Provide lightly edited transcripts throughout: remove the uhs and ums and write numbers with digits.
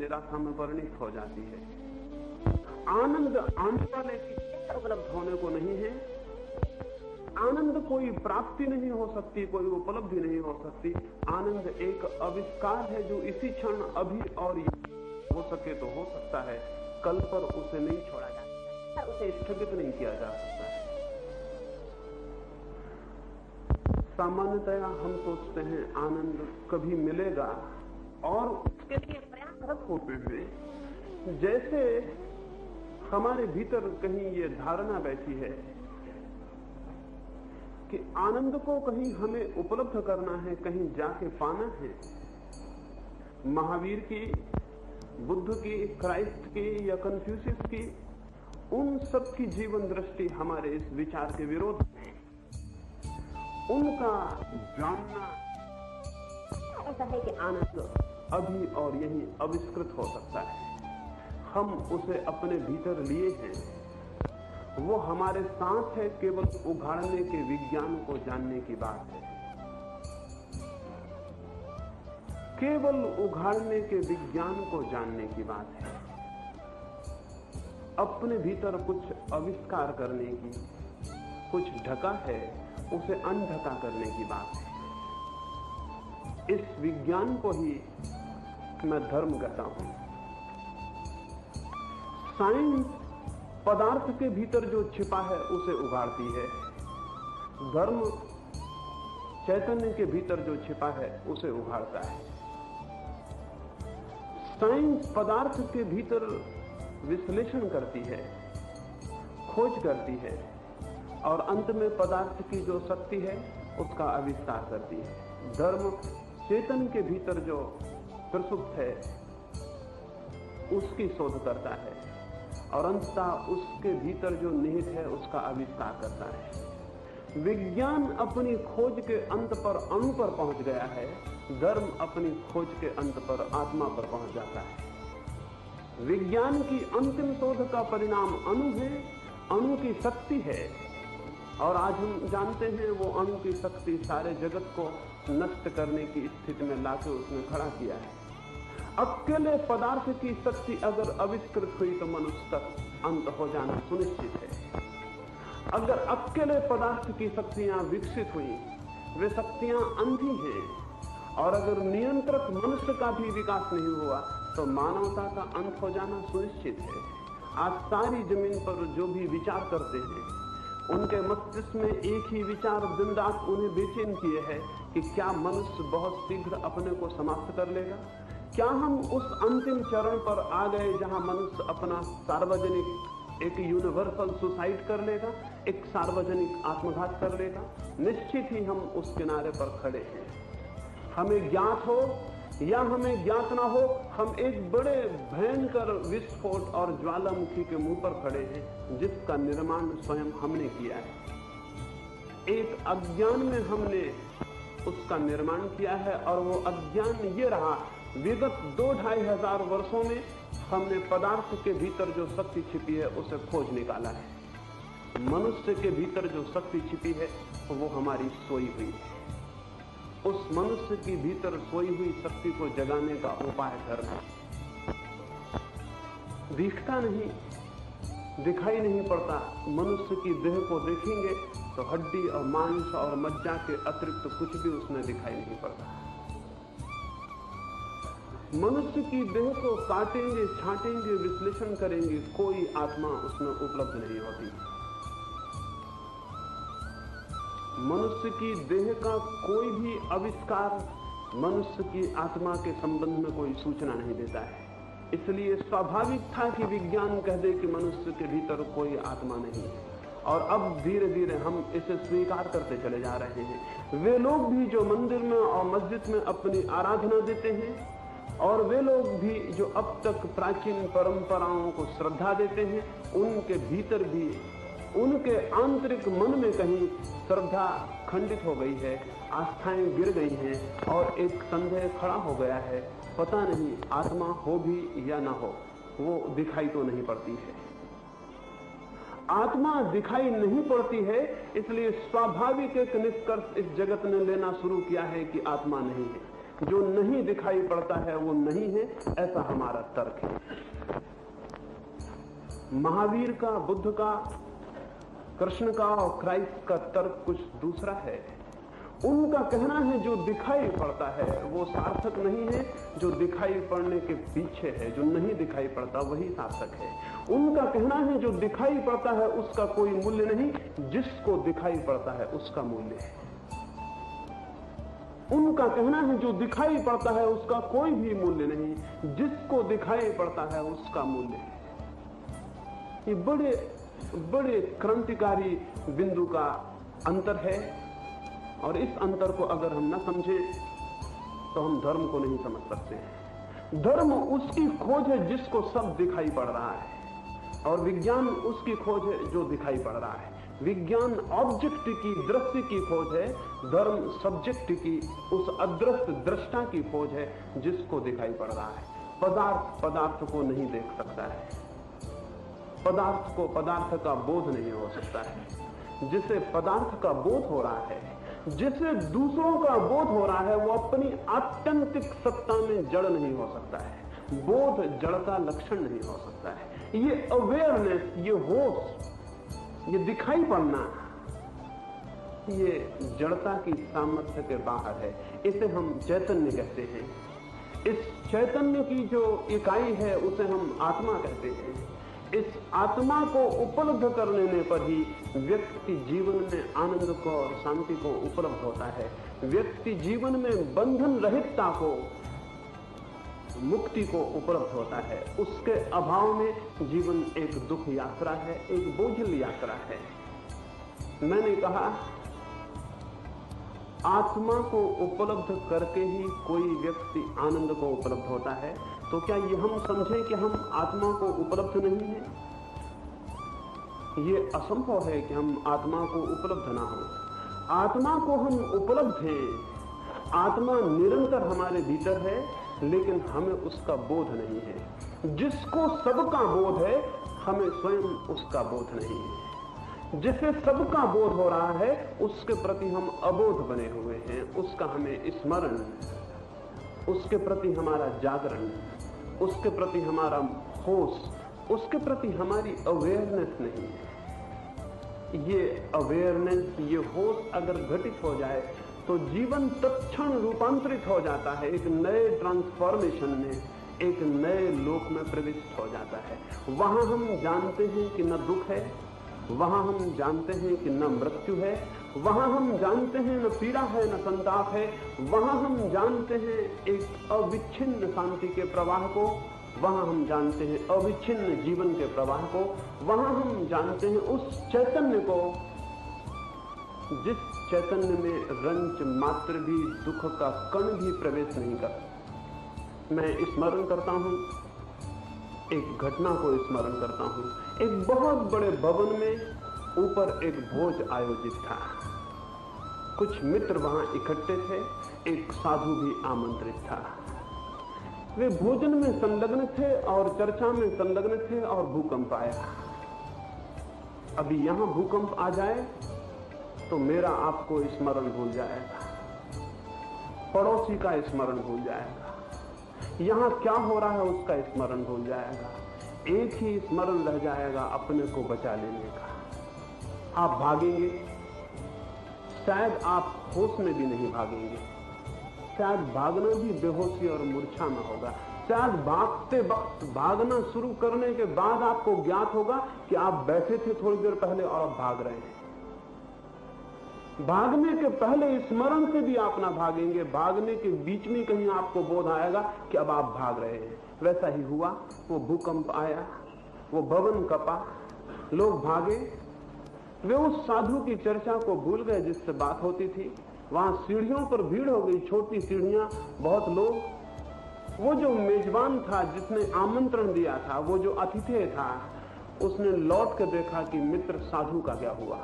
निराशा में परिणित हो जाती है। आनंद आने वाले की उपलब्ध होने को नहीं है। आनंद कोई प्राप्ति नहीं हो सकती, कोई उपलब्धि नहीं हो सकती। आनंद एक आविष्कार है जो इसी क्षण अभी और हो सके तो हो सकता है, कल पर उसे नहीं छोड़ा जा सकता, उसे स्थगित नहीं किया जा सकता है। सामान्यतया हम सोचते हैं आनंद कभी मिलेगा और उसके लिए प्रयासरत होते हुए जैसे हमारे भीतर कहीं ये धारणा बैठी है कि आनंद को कहीं हमें उपलब्ध करना है, कहीं जाके पाना है। महावीर की, बुद्ध की, क्राइस्ट की या कन्फ्यूशियस की, उन सब की जीवन दृष्टि हमारे इस विचार के विरोध में। उनका जानना ऐसा है कि आनंद अभी और यहीं आविष्कृत हो सकता है। हम उसे अपने भीतर लिए हैं, वो हमारे साथ है, केवल उघाड़ने के विज्ञान को जानने की बात है। केवल उघाड़ने के विज्ञान को जानने की बात है। अपने भीतर कुछ आविष्कार करने की, कुछ ढका है, उसे अनढका करने की बात है। इस विज्ञान को ही मैं धर्म कहता हूं। साइंस पदार्थ के भीतर जो छिपा है उसे उगाड़ती है, धर्म चैतन्य के भीतर जो छिपा है उसे उघाड़ता है। साइंस पदार्थ के भीतर विश्लेषण करती है, खोज करती है और अंत में पदार्थ की जो शक्ति है उसका आविष्कार करती है। धर्म चेतन के भीतर जो प्रसुप्त है उसकी शोध करता है और अंततः उसके भीतर जो निहित है उसका आविष्कार करता है। विज्ञान अपनी खोज के अंत पर अणु पर पहुंच गया है, धर्म अपनी खोज के अंत पर आत्मा पर पहुंच जाता है। विज्ञान की अंतिम शोध का परिणाम अणु है, अणु की शक्ति है और आज हम जानते हैं वो अणु की शक्ति सारे जगत को नष्ट करने की स्थिति में लाके उसने खड़ा किया है। अकेले पदार्थ की शक्ति अगर आविष्कृत हुई तो मनुष्य तक अंत हो जाना सुनिश्चित है। अगर अकेले पदार्थ की शक्तियां विकसित हुई, वे शक्तियां अंधी हैं और अगर नियंत्रक मनुष्य का भी विकास नहीं हुआ तो मानवता का अंत हो जाना सुनिश्चित है। आज सारी जमीन पर जो भी विचार करते हैं उनके मस्तिष्क में एक ही विचार दिन रात उन्हें बेचैन किए है कि क्या मनुष्य बहुत शीघ्र अपने को समाप्त कर लेगा। क्या हम उस अंतिम चरण पर आ गए जहां मनुष्य अपना सार्वजनिक एक यूनिवर्सल सुसाइड कर लेगा, एक सार्वजनिक आत्मघात कर लेगा। निश्चित ही हम उस किनारे पर खड़े हैं। हमें ज्ञात हो या हमें ज्ञात ना हो, हम एक बड़े भयंकर विस्फोट और ज्वालामुखी के मुंह पर खड़े हैं जिसका निर्माण स्वयं हमने किया है। एक अज्ञान में हमने उसका निर्माण किया है और वो अज्ञान ये रहा, विगत 2-2.5 हजार वर्षों में हमने पदार्थ के भीतर जो शक्ति छिपी है उसे खोज निकाला है। मनुष्य के भीतर जो शक्ति छिपी है वो हमारी सोई हुई है। उस मनुष्य की भीतर सोई हुई शक्ति को जगाने का उपाय धर्म दिखता नहीं, दिखाई नहीं पड़ता। मनुष्य की देह को देखेंगे तो हड्डी और मांस और मज्जा के अतिरिक्त कुछ भी उसमें दिखाई नहीं पड़ता। मनुष्य की देह को काटेंगे, छांटेंगे, विश्लेषण करेंगे, कोई आत्मा उसमें उपलब्ध नहीं होती। मनुष्य की देह का कोई भी आविष्कार मनुष्य की आत्मा के संबंध में कोई सूचना नहीं देता है। इसलिए स्वाभाविक था कि विज्ञान कह दे कि मनुष्य के भीतर कोई आत्मा नहीं है और अब धीरे धीरे हम इसे स्वीकार करते चले जा रहे हैं। वे लोग भी जो मंदिर में और मस्जिद में अपनी आराधना देते हैं और वे लोग भी जो अब तक प्राचीन परंपराओं को श्रद्धा देते हैं, उनके भीतर भी उनके आंतरिक मन में कहीं श्रद्धा खंडित हो गई है, आस्थाएं गिर गई हैं और एक संदेह खड़ा हो गया है। पता नहीं आत्मा हो भी या ना हो, वो दिखाई तो नहीं पड़ती है। आत्मा दिखाई नहीं पड़ती है, इसलिए स्वाभाविक एक निष्कर्ष इस जगत ने लेना शुरू किया है कि आत्मा नहीं है। जो नहीं दिखाई पड़ता है वो नहीं है, ऐसा हमारा तर्क है। महावीर का, बुद्ध का, कृष्ण का और क्राइस्ट का तर्क कुछ दूसरा है। उनका कहना है जो दिखाई पड़ता है वो सार्थक नहीं है, जो दिखाई पड़ने के पीछे है, जो नहीं दिखाई पड़ता वही सार्थक है। उनका कहना है जो दिखाई पड़ता है उसका कोई मूल्य नहीं, जिसको दिखाई पड़ता है उसका मूल्य है। उनका कहना है जो दिखाई पड़ता है उसका कोई भी मूल्य नहीं, जिसको दिखाई पड़ता है उसका मूल्य है। ये बड़े बड़े क्रांतिकारी बिंदु का अंतर है, और इस अंतर को अगर हम न समझें तो हम धर्म को नहीं समझ सकते हैं। धर्म उसकी खोज है जिसको सब दिखाई पड़ रहा है, और विज्ञान उसकी खोज है जो दिखाई पड़ रहा है। विज्ञान ऑब्जेक्ट की, दृश्य की खोज है, धर्म सब्जेक्ट की, उस अदृश्य दृष्टा की खोज है जिसको दिखाई पड़ रहा है। पदार्थ पदार्थ को नहीं देख सकता है, पदार्थ को पदार्थ का बोध नहीं हो सकता है। जिसे पदार्थ का बोध हो रहा है, जिसे दूसरों का बोध हो रहा है, वो अपनी आत्यंतिक सत्ता में जड़ नहीं हो सकता है। बोध जड़ का लक्षण नहीं हो सकता है। ये अवेयरनेस, ये होश, ये दिखाई पड़ना, ये जड़ता की सामर्थ्य के बाहर है। इसे हम चैतन्य कहते हैं। इस चैतन्य की जो इकाई है उसे हम आत्मा कहते हैं। इस आत्मा को उपलब्ध कर लेने पर ही व्यक्ति जीवन में आनंद को और शांति को उपलब्ध होता है। व्यक्ति जीवन में बंधन रहितता को, मुक्ति को उपलब्ध होता है। उसके अभाव में जीवन एक दुख यात्रा है, एक बोझिल यात्रा है। मैंने कहा आत्मा को उपलब्ध करके ही कोई व्यक्ति आनंद को उपलब्ध होता है। तो क्या ये हम समझें कि हम आत्मा को उपलब्ध नहीं है? ये असंभव है कि हम आत्मा को उपलब्ध ना हो। आत्मा को हम उपलब्ध हैं। आत्मा निरंतर हमारे भीतर है, लेकिन हमें उसका बोध नहीं है। जिसको सबका बोध है, हमें स्वयं उसका बोध नहीं है। जिसे सबका बोध हो रहा है, उसके प्रति हम अबोध बने हुए हैं। उसका हमें स्मरण, उसके प्रति हमारा जागरण, उसके प्रति हमारा होश, उसके प्रति हमारी अवेयरनेस नहीं है। ये अवेयरनेस, ये होश अगर घटित हो जाए तो जीवन तत्क्षण रूपांतरित हो जाता है। एक नए ट्रांसफॉर्मेशन में, एक नए लोक में प्रविष्ट हो जाता है। वहां हम जानते हैं कि न दुख है, वहां हम जानते हैं कि न मृत्यु है, वहां हम जानते हैं न पीड़ा है न संताप है। वहां हम जानते हैं एक अविच्छिन्न शांति के प्रवाह को, वहां हम जानते हैं अविच्छिन्न जीवन के प्रवाह को, वहां हम जानते हैं उस चैतन्य को जिस चैतन्य में रंच मात्र भी, दुख का कण भी प्रवेश नहीं करता। मैं स्मरण करता हूं, एक घटना को स्मरण करता हूं। एक बहुत बड़े भवन में ऊपर एक भोज आयोजित था। कुछ मित्र वहां इकट्ठे थे, एक साधु भी आमंत्रित था। वे भोजन में संलग्न थे और चर्चा में संलग्न थे और भूकंप आया। अभी यहां भूकंप आ जाए तो मेरा आपको स्मरण भूल जाएगा, पड़ोसी का स्मरण भूल जाएगा, यहां क्या हो रहा है उसका स्मरण भूल जाएगा। एक ही स्मरण रह जाएगा, अपने को बचा लेने का। आप भागेंगे, शायद आप होश में भी नहीं भागेंगे, शायद भागना भी बेहोशी और मूर्छा में होगा। शायद भागते वक्त, भागना शुरू करने के बाद आपको ज्ञात होगा कि आप बैठे थे थोड़ी देर पहले और अब भाग रहे हैं। भागने के पहले स्मरण से भी आप ना भागेंगे, भागने के बीच में कहीं आपको बोध आएगा कि अब आप भाग रहे हैं। वैसा ही हुआ। वो भूकंप आया, वो भवन कपा, लोग भागे। वे उस साधु की चर्चा को भूल गए जिससे बात होती थी। वहां सीढ़ियों पर भीड़ हो गई, छोटी सीढ़ियां, बहुत लोग। वो जो मेजबान था, जिसने आमंत्रण दिया था, वो जो अतिथि था, उसने लौट कर देखा कि मित्र साधु का क्या हुआ,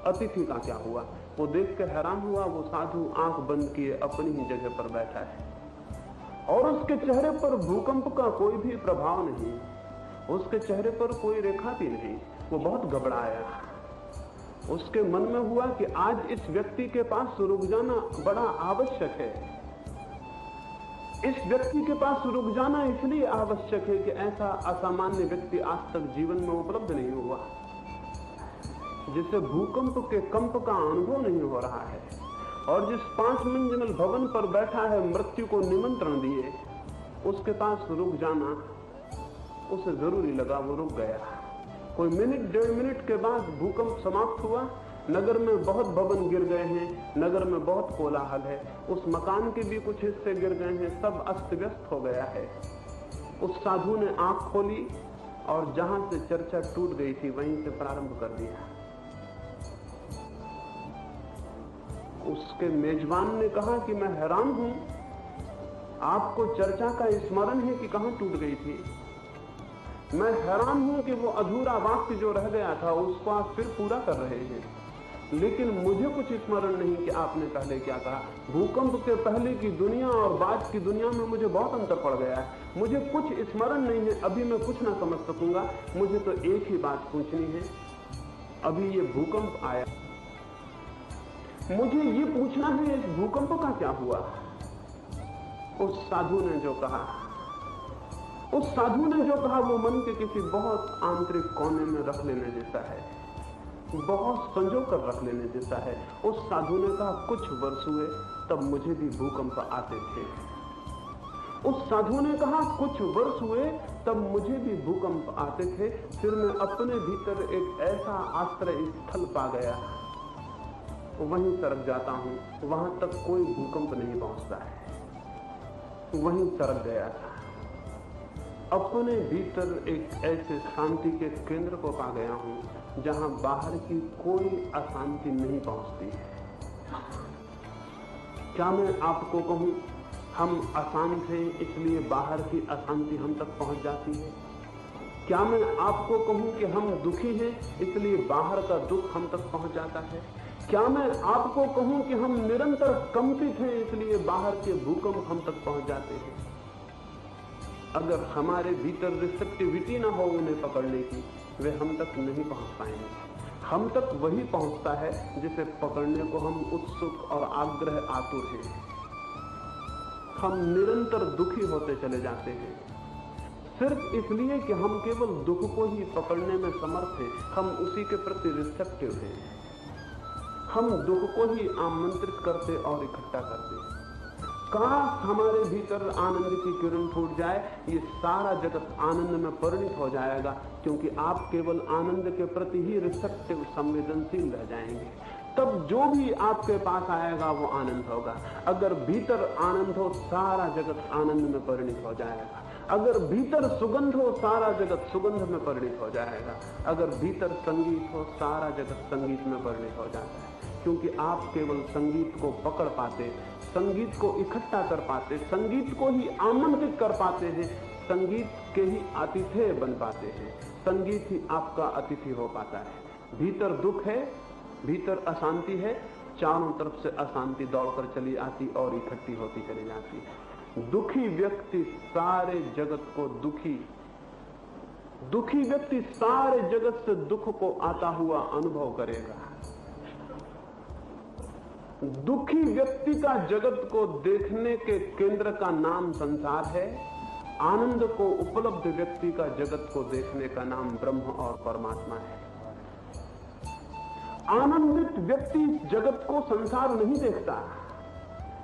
अतिथि का क्या हुआ। वो देख कर हैरान हुआ। वो साधु आंख बंद किए अपनी ही जगह पर बैठा है और उसके चेहरे पर भूकंप का कोई भी प्रभाव नहीं, उसके चेहरे पर कोई रेखा भी नहीं। वो बहुत घबराया। उसके मन में हुआ कि आज इस व्यक्ति के पास रुक जाना बड़ा आवश्यक है। इस व्यक्ति के पास रुक जाना इसलिए आवश्यक है कि ऐसा असामान्य व्यक्ति आज तक जीवन में उपलब्ध नहीं हुआ, जिसे भूकंप के कंप का अनुभव नहीं हो रहा है, और जिस 5 मंजिल भवन पर बैठा है मृत्यु को निमंत्रण दिए, उसके पास रुक जाना उसे जरूरी लगा, वो रुक गया। कोई मिनट 1.5 मिनट के बाद भूकंप समाप्त हुआ, नगर में बहुत भवन गिर गए हैं, नगर में बहुत कोलाहल है, उस मकान के भी कुछ हिस्से गिर गए हैं, सब अस्त व्यस्त हो गया है। उस साधु ने आंख खोली और जहां से चर्चा टूट गई थी वहीं से प्रारंभ कर दिया। उसके मेजबान ने कहा कि मैं हैरान हूं, आपको चर्चा का स्मरण है कि कहां टूट गई थी? मैं हैरान हूं कि वो अधूरा वाक्य जो रह गया था उसको आप फिर पूरा कर रहे हैं, लेकिन मुझे कुछ स्मरण नहीं कि आपने पहले क्या कहा। भूकंप के पहले की दुनिया और बाद की दुनिया में मुझे बहुत अंतर पड़ गया है, मुझे कुछ स्मरण नहीं है, अभी मैं कुछ ना समझ सकूंगा। मुझे तो एक ही बात पूछनी है, अभी ये भूकंप आया, मुझे ये पूछना है इस भूकंप का क्या हुआ? उस साधु ने जो कहा, वो मन के किसी बहुत आंतरिक कोने में रख लेने जैसा है, बहुत संजो कर रख लेने जैसा है। उस साधु ने कहा, कुछ वर्ष हुए तब मुझे भी भूकंप आते थे। उस साधु ने कहा, कुछ वर्ष हुए तब मुझे भी भूकंप आते थे, फिर मैं अपने भीतर एक ऐसा आश्रय स्थल पा गया, वहीं सरक जाता हूं, वहां तक कोई भूकंप नहीं पहुंचता है, वहीं सरक गया था। अपने भीतर एक ऐसे शांति के केंद्र को पा गया हूं जहां बाहर की कोई अशांति नहीं पहुंचती है। क्या मैं आपको कहूं, हम अशांत हैं इसलिए बाहर की अशांति हम तक पहुंच जाती है? क्या मैं आपको कहूं कि हम दुखी हैं इसलिए बाहर का दुख हम तक पहुंच जाता है? क्या मैं आपको कहूं कि हम निरंतर कंपित हैं इसलिए बाहर के भूकंप हम तक पहुंच जाते हैं? अगर हमारे भीतर रिसेप्टिविटी ना हो उन्हें पकड़ने की, वे हम तक नहीं पहुंच पाएंगे। हम तक वही पहुंचता है जिसे पकड़ने को हम उत्सुक और आग्रह आतुर हैं। हम निरंतर दुखी होते चले जाते हैं सिर्फ इसलिए कि हम केवल दुख को ही पकड़ने में समर्थ हैं, हम उसी के प्रति रिसेप्टिव हैं। हम दुख को ही आमंत्रित करते और इकट्ठा करते। काश हमारे भीतर आनंद की किरण फूट जाए, ये सारा जगत आनंद में परिणत हो जाएगा, क्योंकि आप केवल आनंद के प्रति ही रिसेप्टिव, संवेदनशील रह जाएंगे। तब जो भी आपके पास आएगा वो आनंद होगा। अगर भीतर आनंद हो, सारा जगत आनंद में परिणत हो जाएगा। अगर भीतर सुगंध हो, सारा जगत सुगंध में परिणत हो जाएगा। अगर भीतर संगीत हो, सारा जगत संगीत में परिणत हो जाता है, क्योंकि आप केवल संगीत को पकड़ पाते, संगीत को इकट्ठा कर पाते, संगीत को ही आमंत्रित कर पाते हैं, संगीत के ही आतिथ्य बन पाते हैं, संगीत ही आपका अतिथि हो पाता है। भीतर दुख है, भीतर अशांति है, चारों तरफ से अशांति दौड़कर चली आती और इकट्ठी होती चली जाती है। दुखी व्यक्ति सारे जगत को दुखी व्यक्ति सारे जगत से दुख को आता हुआ अनुभव करेगा। दुखी व्यक्ति का जगत को देखने के केंद्र का नाम संसार है। आनंद को उपलब्ध व्यक्ति का जगत को देखने का नाम ब्रह्म और परमात्मा है। आनंदित व्यक्ति जगत को संसार नहीं देखता,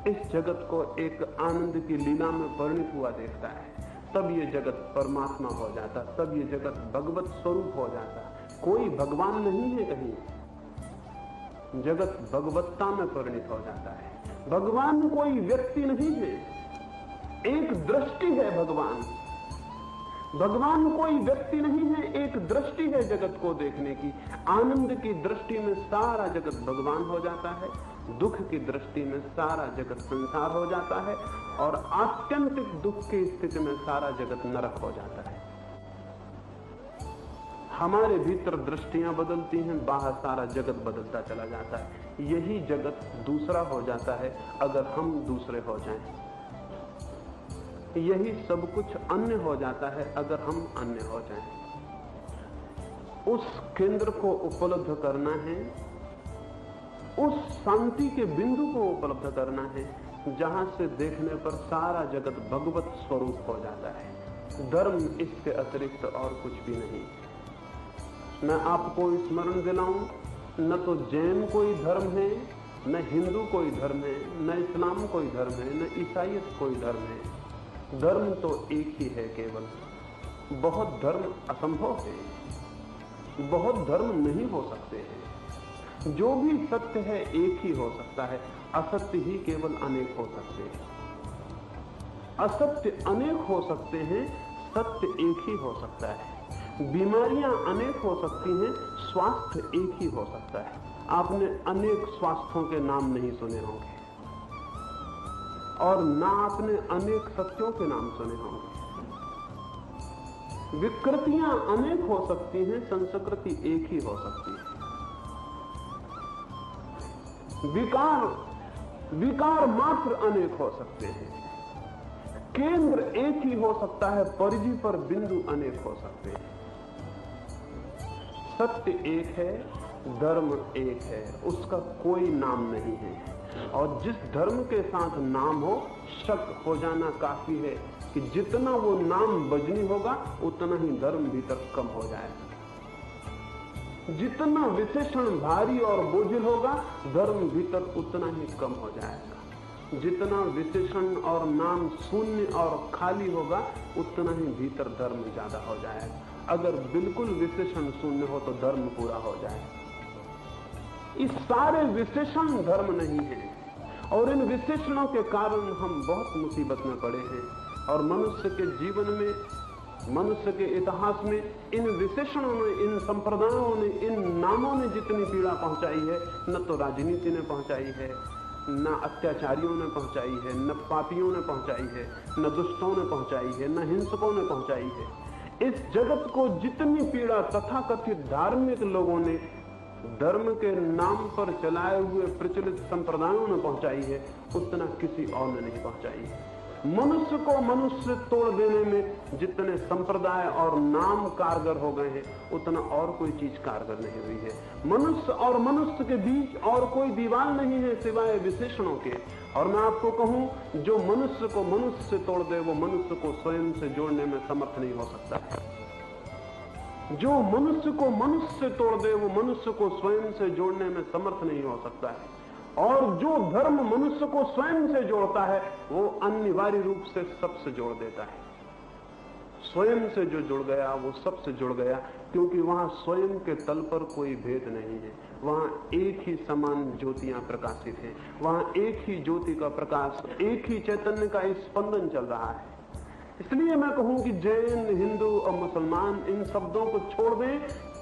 इस जगत को एक आनंद की लीला में परिणत हुआ देखता है। तब ये जगत परमात्मा हो जाता, तब ये जगत भगवत स्वरूप हो जाता। कोई भगवान नहीं है कहीं, जगत भगवत्ता में परिणत हो जाता है। भगवान कोई व्यक्ति नहीं है, एक दृष्टि है भगवान। भगवान कोई व्यक्ति नहीं है, एक दृष्टि है जगत को देखने की। आनंद की दृष्टि में सारा जगत भगवान हो जाता है, दुख की दृष्टि में सारा जगत संसार हो जाता है, और आत्यंतिक दुख की स्थिति में सारा जगत नरक हो जाता है। हमारे भीतर दृष्टियां बदलती हैं, बाहर सारा जगत बदलता चला जाता है। यही जगत दूसरा हो जाता है अगर हम दूसरे हो जाएं। यही सब कुछ अन्य हो जाता है अगर हम अन्य हो जाएं। उस केंद्र को उपलब्ध करना है, उस शांति के बिंदु को उपलब्ध करना है जहां से देखने पर सारा जगत भगवत स्वरूप हो जाता है। धर्म इसके अतिरिक्त और कुछ भी नहीं। मैं आपको स्मरण दिलाऊं, न तो जैन कोई धर्म है, न हिंदू कोई धर्म है, न इस्लाम कोई धर्म है, न ईसाईयत कोई धर्म है। धर्म तो एक ही है केवल। बहुत धर्म असंभव है, बहुत धर्म नहीं हो सकते हैं। जो भी सत्य है एक ही हो सकता है, असत्य ही केवल अनेक हो सकते हैं। असत्य अनेक हो सकते हैं, सत्य एक ही हो सकता है। बीमारियां अनेक हो सकती हैं, स्वास्थ्य एक ही हो सकता है। आपने अनेक स्वास्थ्यों के नाम नहीं सुने होंगे और ना आपने अनेक सत्यों के नाम सुने होंगे। विकृतियां अनेक हो सकती हैं, संस्कृति एक ही हो सकती है। विकार मात्र अनेक हो सकते हैं। केंद्र एक ही हो सकता है, परिधि पर बिंदु अनेक हो सकते हैं। सत्य एक है, धर्म एक है, उसका कोई नाम नहीं है। और जिस धर्म के साथ नाम हो, शक हो जाना काफी है कि जितना वो नाम बजनी होगा उतना ही धर्म भीतर कम हो जाएगा। जितना विशेषण भारी और बोझिल होगा, धर्म भीतर उतना ही कम हो जाएगा। जितना विशेषण और नाम शून्य और खाली होगा, उतना ही भीतर धर्म ज्यादा हो जाएगा। अगर बिल्कुल विशेषण शून्य हो तो धर्म पूरा हो जाएगा। इस सारे विशेषण धर्म नहीं है और इन विशेषणों के कारण हम बहुत मुसीबत में पड़े हैं। और मनुष्य के जीवन में, मनुष्य के इतिहास में इन विशेषणों ने, इन संप्रदायों ने, इन नामों ने जितनी पीड़ा पहुंचाई है, न तो राजनीति ने पहुंचाई है, न अत्याचारियों ने पहुंचाई है, न पापियों ने पहुंचाई है, न दुष्टों ने पहुंचाई है, न हिंसकों ने पहुंचाई है। इस जगत को जितनी पीड़ा तथाकथित धार्मिक लोगों ने धर्म के नाम पर चलाए हुए प्रचलित संप्रदायों ने पहुंचाई है, उतना किसी और ने नहीं पहुंचाई है। मनुष्य को मनुष्य तोड़ देने में जितने संप्रदाय और नाम कारगर हो गए हैं, उतना और कोई चीज कारगर नहीं हुई है। मनुष्य और मनुष्य के बीच और कोई दीवार नहीं है सिवाय विशेषणों के। और मैं आपको कहूं, जो मनुष्य को मनुष्य से तोड़ दे, वो मनुष्य को स्वयं से जोड़ने में समर्थ नहीं हो सकता है। जो मनुष्य को मनुष्य से तोड़ दे, वो मनुष्य को स्वयं से जोड़ने में समर्थ नहीं हो सकता है। और जो धर्म मनुष्य को स्वयं से जोड़ता है, वो अनिवार्य रूप से सबसे जोड़ देता है। स्वयं से जो जुड़ गया वो सबसे जुड़ गया, क्योंकि वहां स्वयं के तल पर कोई भेद नहीं है। वहां एक ही समान ज्योतियां प्रकाशित हैं। वहां एक ही ज्योति का प्रकाश, एक ही चैतन्य का स्पंदन चल रहा है। इसलिए मैं कहूं कि जैन, हिंदू और मुसलमान इन शब्दों को छोड़ दें।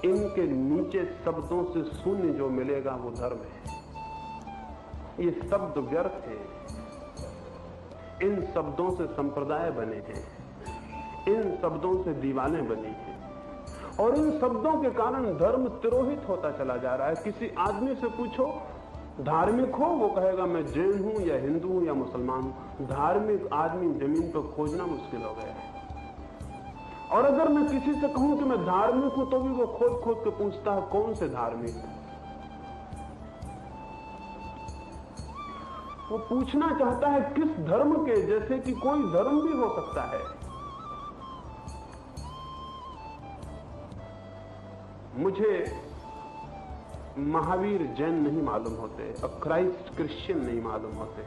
इनके नीचे शब्दों से शून्य जो मिलेगा वो धर्म है। ये शब्द व्यर्थ है। इन शब्दों से संप्रदाय बने हैं, इन शब्दों से दीवारें बनी हैं और इन शब्दों के कारण धर्म तिरोहित होता चला जा रहा है। किसी आदमी से पूछो धार्मिक हो, वो कहेगा मैं जैन हूं या हिंदू हूं या मुसलमान हूं। धार्मिक आदमी जमीन पर खोजना मुश्किल हो गया है। और अगर मैं किसी से कहूं कि मैं धार्मिक हूं, तो भी वो खोद खोद के पूछता है कौन से धार्मिक है। वो पूछना चाहता है किस धर्म के, जैसे कि कोई धर्म भी हो सकता है। मुझे महावीर जैन नहीं मालूम होते और क्राइस्ट क्रिश्चियन नहीं मालूम होते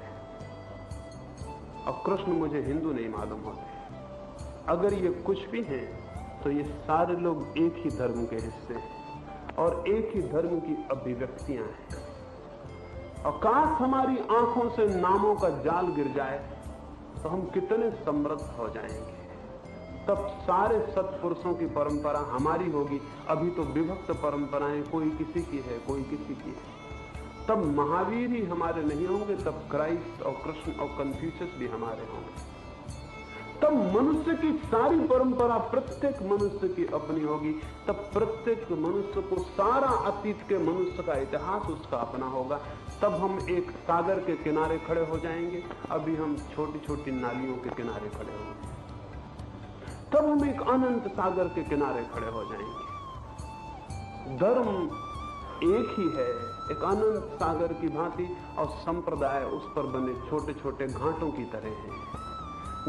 और कृष्ण मुझे हिंदू नहीं मालूम होते। अगर ये कुछ भी हैं तो ये सारे लोग एक ही धर्म के हिस्से हैं और एक ही धर्म की अभिव्यक्तियां हैं। और काश हमारी आंखों से नामों का जाल गिर जाए तो हम कितने समृद्ध हो जाएंगे। तब सारे सत्पुरुषों की परंपरा हमारी होगी। अभी तो विभक्त परंपराएं, कोई किसी की है, कोई किसी की है। तब महावीर ही हमारे नहीं होंगे, तब क्राइस्ट और कृष्ण और कन्फ्यूशियस भी हमारे होंगे। तब मनुष्य की सारी परंपरा प्रत्येक मनुष्य की अपनी होगी। तब प्रत्येक मनुष्य को सारा अतीत के मनुष्य का इतिहास उसका अपना होगा। तब हम एक सागर के किनारे खड़े हो जाएंगे, अभी हम छोटी छोटी नालियों के किनारे खड़े होंगे। तब हम एक अनंत सागर के किनारे खड़े हो जाएंगे। धर्म एक ही है, एक अनंत सागर की भांति, और संप्रदाय उस पर बने छोटे छोटे घाटों की तरह है।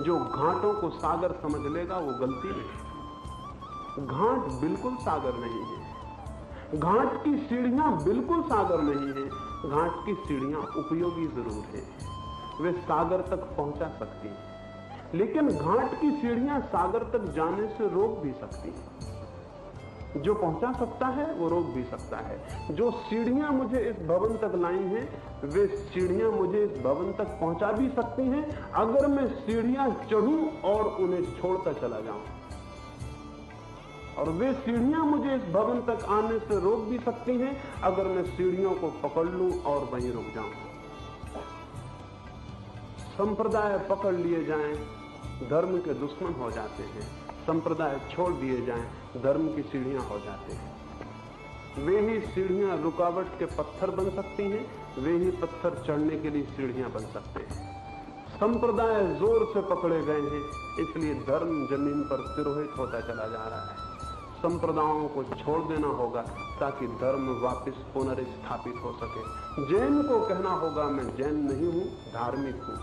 जो घाटों को सागर समझ लेगा वो गलती नहीं। घाट बिल्कुल सागर नहीं है, घाट की सीढ़ियां बिल्कुल सागर नहीं है। घाट की सीढ़ियां उपयोगी जरूर है, वे सागर तक पहुंचा सकती हैं, लेकिन घाट की सीढ़ियां सागर तक जाने से रोक भी सकती हैं। जो पहुंचा सकता है वो रोक भी सकता है। जो सीढ़ियां मुझे इस भवन तक लाई हैं, वे सीढ़ियां मुझे इस भवन तक पहुंचा भी सकती हैं अगर मैं सीढ़ियां चढ़ूं और उन्हें छोड़कर चला जाऊं, और वे सीढ़ियां मुझे इस भवन तक आने से रोक भी सकती हैं अगर मैं सीढ़ियों को पकड़ लूं और वहीं रुक जाऊं। संप्रदाय पकड़ लिए जाएं, धर्म के दुश्मन हो जाते हैं। संप्रदाय छोड़ दिए जाएं, धर्म की सीढ़ियां हो जाते हैं। वे ही सीढ़ियां रुकावट के पत्थर बन सकती हैं, वे ही पत्थर चढ़ने के लिए सीढ़ियां बन सकते हैं। संप्रदाय जोर से पकड़े गए हैं, इसलिए धर्म जमीन पर तिरोहित होता चला जा रहा है। संप्रदायों को छोड़ देना होगा ताकि धर्म वापस पुनर्स्थापित हो सके। जैन को कहना होगा मैं जैन नहीं हूं, धार्मिक हूं।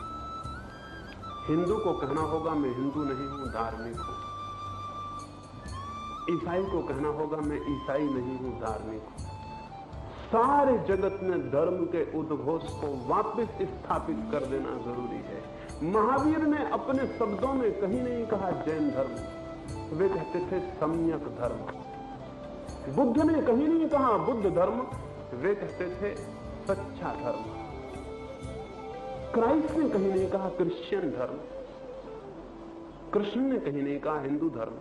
हिंदू को कहना होगा मैं हिंदू नहीं हूं, धार्मिक हूं। ईसाई को कहना होगा मैं ईसाई नहीं हूं, धार्मिक हूं। सारे जगत में धर्म के उद्घोष को वापस स्थापित कर देना जरूरी है। महावीर ने अपने शब्दों में कहीं नहीं कहा जैन धर्म, वे कहते थे सम्यक धर्म। बुद्ध ने कहीं नहीं कहा बुद्ध धर्म, वे कहते थे सच्चा धर्म। क्राइस्ट ने कहीं नहीं कहा क्रिश्चियन धर्म, कृष्ण ने कहीं नहीं कहा हिंदू धर्म।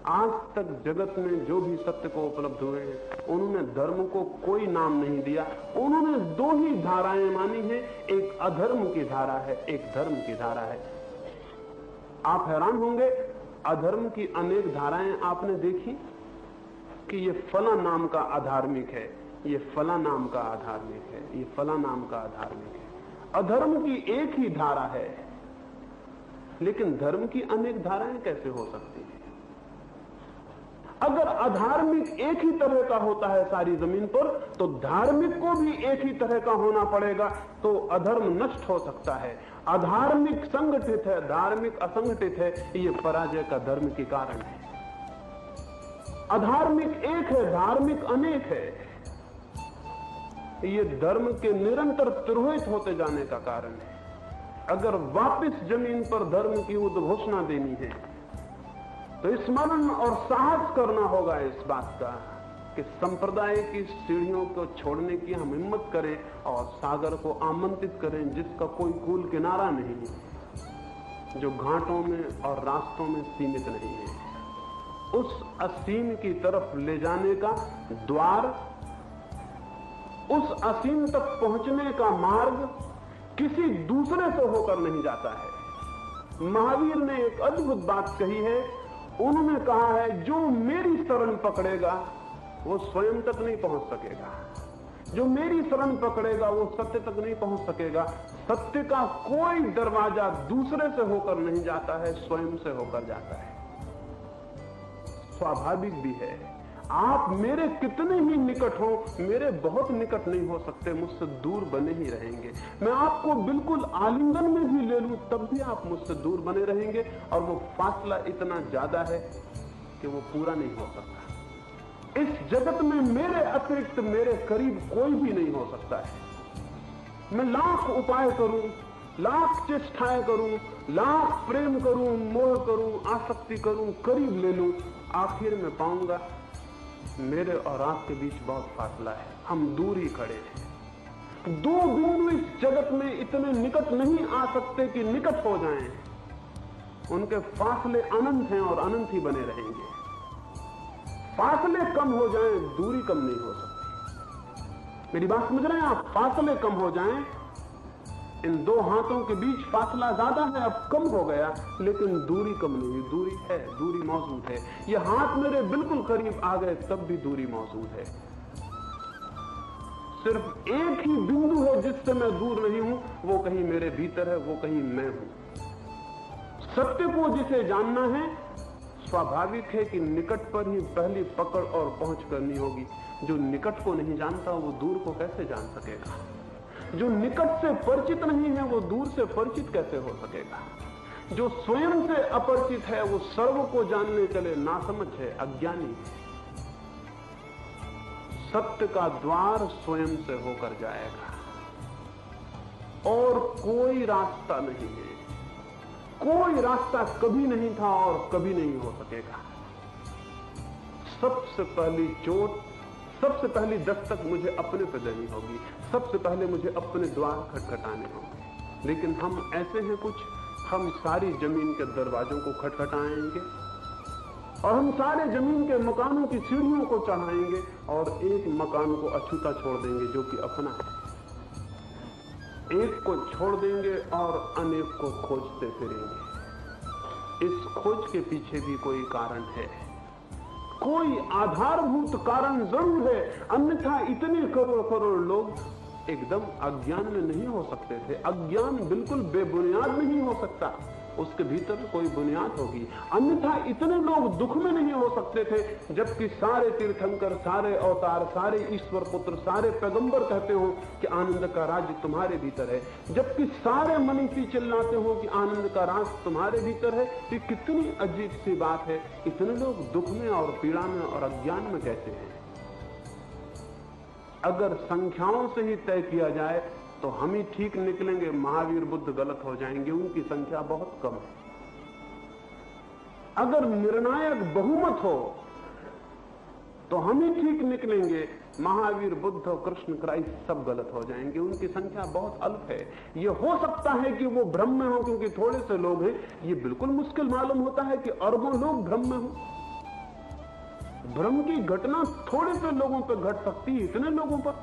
आज तक जगत में जो भी सत्य को उपलब्ध हुए हैं, उन्होंने धर्म को कोई नाम नहीं दिया। उन्होंने दो ही धाराएं मानी हैं, एक अधर्म की धारा है, एक धर्म की धारा है। आप हैरान होंगे, अधर्म की अनेक धाराएं आपने देखी कि ये फला नाम का अधार्मिक है, ये फला नाम का अधार्मिक है, ये फला नाम का अधार्मिक है। अधर्म की एक ही धारा है, लेकिन धर्म की अनेक धाराएं कैसे हो सकती हैं? अगर अधार्मिक एक ही तरह का होता है सारी जमीन पर, तो धार्मिक को भी एक ही तरह का होना पड़ेगा, तो अधर्म नष्ट हो सकता है। अधार्मिक संगठित है, धार्मिक असंगठित है, ये पराजय का धर्म के कारण है। अधार्मिक एक है, धार्मिक अनेक है, ये धर्म के निरंतर तिरोहित होते जाने का कारण है। अगर वापस जमीन पर धर्म की उद्घोषणा देनी है तो स्मरण और साहस करना होगा इस बात का कि संप्रदाय की सीढ़ियों को छोड़ने की हम हिम्मत करें और सागर को आमंत्रित करें जिसका कोई कूल किनारा नहीं है, जो घाटों में और रास्तों में सीमित नहीं है। उस असीम की तरफ ले जाने का द्वार, उस असीम तक पहुंचने का मार्ग किसी दूसरे से होकर नहीं जाता है। महावीर ने एक अद्भुत बात कही है। उन्होंने कहा है जो मेरी शरण पकड़ेगा वो स्वयं तक नहीं पहुंच सकेगा, जो मेरी शरण पकड़ेगा वो सत्य तक नहीं पहुंच सकेगा। सत्य का कोई दरवाजा दूसरे से होकर नहीं जाता है, स्वयं से होकर जाता है। स्वाभाविक भी है, आप मेरे कितने ही निकट हो, मेरे बहुत निकट नहीं हो सकते, मुझसे दूर बने ही रहेंगे। मैं आपको बिल्कुल आलिंगन में भी ले लूं तब भी आप मुझसे दूर बने रहेंगे, और वो फासला इतना ज्यादा है कि वो पूरा नहीं हो सकता। इस जगत में मेरे अतिरिक्त मेरे करीब कोई भी नहीं हो सकता है। मैं लाख उपाय करूं, लाख चेष्टाएं करूं, लाख प्रेम करूं, मोह करूं, आसक्ति करूं, करीब ले लूं, आखिर में पाऊंगा मेरे और आपके बीच बहुत फासला है, हम दूर ही खड़े हैं। दो बिंदु इस जगत में इतने निकट नहीं आ सकते कि निकट हो जाएं, उनके फासले अनंत हैं और अनंत ही बने रहेंगे। फासले कम हो जाएं, दूरी कम नहीं हो सकती। मेरी बात समझ रहे हैं आप? फासले कम हो जाएं, इन दो हाथों के बीच फासला ज्यादा है, अब कम हो गया, लेकिन दूरी कम नहीं, दूरी है, दूरी मौजूद है। ये हाथ मेरे बिल्कुल करीब आ गए तब भी दूरी मौजूद है। सिर्फ एक ही बिंदु है जिससे मैं दूर नहीं हूं, वो कहीं मेरे भीतर है, वो कहीं मैं हूं। सत्य को जिसे जानना है स्वाभाविक है कि निकट पर ही पहली पकड़ और पहुंच करनी होगी। जो निकट को नहीं जानता वो दूर को कैसे जान सकेगा? जो निकट से परिचित नहीं है वो दूर से परिचित कैसे हो सकेगा? जो स्वयं से अपरिचित है वो सर्व को जानने चले नासमझ है, अज्ञानी है। सत्य का द्वार स्वयं से होकर जाएगा और कोई रास्ता नहीं है। कोई रास्ता कभी नहीं था और कभी नहीं हो सकेगा। सबसे पहली चोट, सबसे पहली दस्तक मुझे अपने पे देनी होगी। सबसे पहले मुझे अपने द्वार खटखटाने होंगे। लेकिन हम ऐसे हैं कुछ, हम सारी जमीन के दरवाजों को खटखटाएंगे और हम सारे जमीन के मकानों की सीढ़ियों को चढ़ाएंगे और एक मकान को अछूता छोड़ देंगे जो कि अपना है। एक को छोड़ देंगे और अनेक को खोजते फिरेंगे। इस खोज के पीछे भी कोई कारण है, कोई आधारभूत कारण जरूर है, अन्यथा इतने करोड़ करोड़ लोग एकदम अज्ञान में नहीं हो सकते थे। अज्ञान बिल्कुल बेबुनियाद नहीं हो सकता, उसके भीतर कोई बुनियाद होगी, अन्यथा इतने लोग दुख में नहीं हो सकते थे। जबकि सारे तीर्थंकर, सारे अवतार, सारे ईश्वर पुत्र, सारे पैगंबर कहते हो कि आनंद का राज्य तुम्हारे भीतर है, जबकि सारे मनीषी चिल्लाते हो कि आनंद का राज तुम्हारे भीतर है। ये कितनी अजीब सी बात है, इतने लोग दुख में और पीड़ा में और अज्ञान में कैसे हैं? अगर संख्याओं से ही तय किया जाए तो हम ही ठीक निकलेंगे, महावीर बुद्ध गलत हो जाएंगे, उनकी संख्या बहुत कम है। अगर निर्णायक बहुमत हो तो हम ही ठीक निकलेंगे, महावीर बुद्ध और कृष्ण क्राइस्ट सब गलत हो जाएंगे, उनकी संख्या बहुत अल्प है। ये हो सकता है कि वो भ्रम में हो क्योंकि थोड़े से लोग हैं, ये बिल्कुल मुश्किल मालूम होता है कि अरबों लोग भ्रम में हो। भ्रम की घटना थोड़े से लोगों पर घट सकती है, इतने लोगों पर।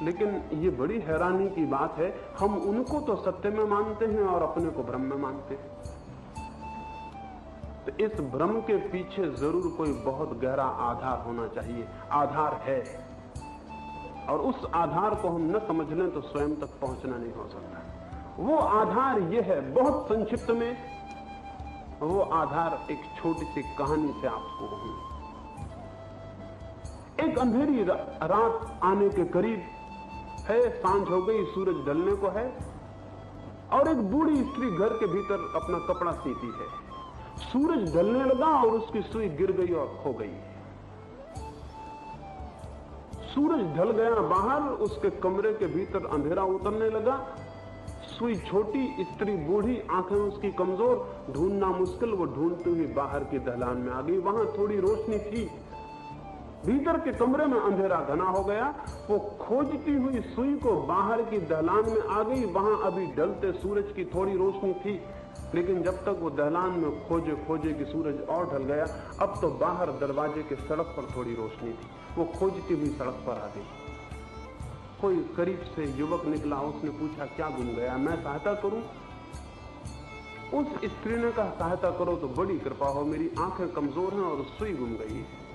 लेकिन ये बड़ी हैरानी की बात है, हम उनको तो सत्य में मानते हैं और अपने को भ्रम में मानते हैं। तो इस भ्रम के पीछे जरूर कोई बहुत गहरा आधार होना चाहिए। आधार है और उस आधार को हम न समझ लें तो स्वयं तक पहुंचना नहीं हो सकता। वो आधार ये है, बहुत संक्षिप्त में वो आधार एक छोटी सी कहानी से आपको कहूं। एक अंधेरी रात आने के करीब है, सांझ हो गई, सूरज ढलने को है और एक बूढ़ी स्त्री घर के भीतर अपना कपड़ा सीती है। सूरज ढलने लगा और उसकी सुई गिर गई और खो गई। सूरज ढल गया बाहर, उसके कमरे के भीतर अंधेरा उतरने लगा। सुई छोटी, स्त्री बूढ़ी, आंखें उसकी कमजोर, ढूंढना मुश्किल, वो ढूंढती हुई बाहर की दहलान में आ गई। वहां थोड़ी रोशनी थी, भीतर के कमरे में अंधेरा घना हो गया। वो खोजती हुई सुई को बाहर की दहलान में आ गई। वहां अभी ढलते सूरज की थोड़ी रोशनी थी, लेकिन जब तक वो दहलान में खोजे खोजे कि सूरज और ढल गया, अब तो बाहर दरवाजे के सड़क पर थोड़ी रोशनी थी। वो खोजती हुई सड़क पर आ गई। कोई करीब से युवक निकला, उसने पूछा क्या गुम गया, मैं सहायता करूं? उस स्त्री ने कहा सहायता करो तो बड़ी कृपा हो, मेरी आंखें कमजोर हैं और सुई गुम गई है।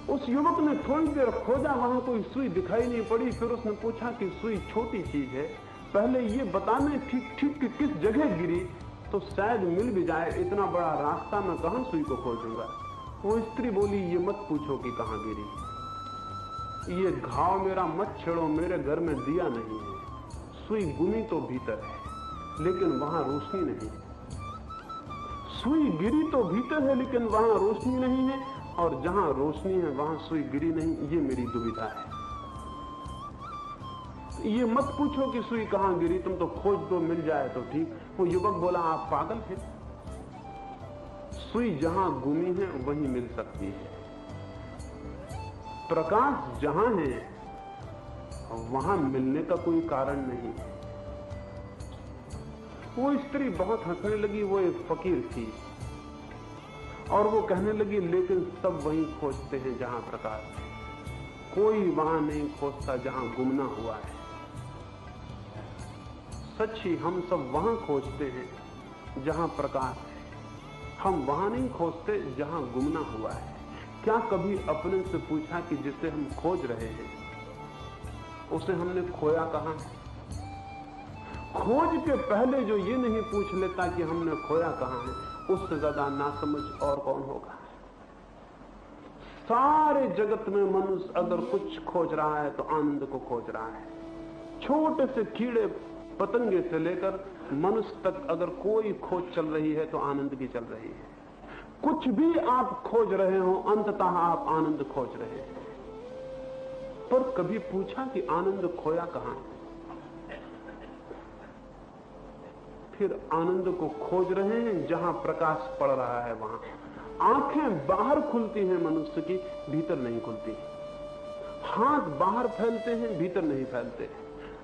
उस युवक ने थोड़ी देर खोजा, वहां कोई सुई दिखाई नहीं पड़ी। फिर उसने पूछा कि सुई छोटी चीज है, पहले ये बताने ठीक ठीक कि किस जगह गिरी तो शायद मिल भी जाए, इतना बड़ा रास्ता मैं कहां सुई को खोजूंगा। वो स्त्री बोली ये मत पूछो कि कहां गिरी, ये घाव मेरा मत छेड़ो, मेरे घर में दिया नहीं है। सुई गुमी तो भीतर है लेकिन वहां रोशनी नहीं। सुई गिरी तो भीतर है लेकिन वहां रोशनी नहीं है, और जहां रोशनी है वहां सुई गिरी नहीं। ये मेरी दुविधा है। ये मत पूछो कि सुई कहां गिरी, तुम तो खोज दो, मिल जाए तो ठीक। वो युवक बोला आप पागल हैं, सुई जहां गुमी है वहीं मिल सकती है। प्रकाश जहां है वहां मिलने का कोई कारण नहीं। वो स्त्री बहुत हंसने लगी। वो एक फकीर थी और वो कहने लगी लेकिन सब वहीं खोजते हैं जहां प्रकाश है, कोई वहां नहीं खोजता जहां गुमना हुआ है। सच ही हम सब वहां खोजते हैं जहां प्रकाश है, हम वहां नहीं खोजते जहां गुमना हुआ है। क्या कभी अपने से पूछा कि जिसे हम खोज रहे हैं उसे हमने खोया कहां? खोज के पहले जो ये नहीं पूछ लेता कि हमने खोया कहां है, उससे ज्यादा नासमझ और कौन होगा। सारे जगत में मनुष्य अगर कुछ खोज रहा है तो आनंद को खोज रहा है। छोटे से कीड़े पतंगे से लेकर मनुष्य तक अगर कोई खोज चल रही है तो आनंद की चल रही है। कुछ भी आप खोज रहे हो, अंततः आप आनंद खोज रहे हैं। पर कभी पूछा कि आनंद खोया कहां है? फिर आनंद को खोज रहे हैं जहां प्रकाश पड़ रहा है वहां। आंखें बाहर खुलती हैं मनुष्य की, भीतर नहीं खुलती। हाथ बाहर फैलते हैं, भीतर नहीं फैलते।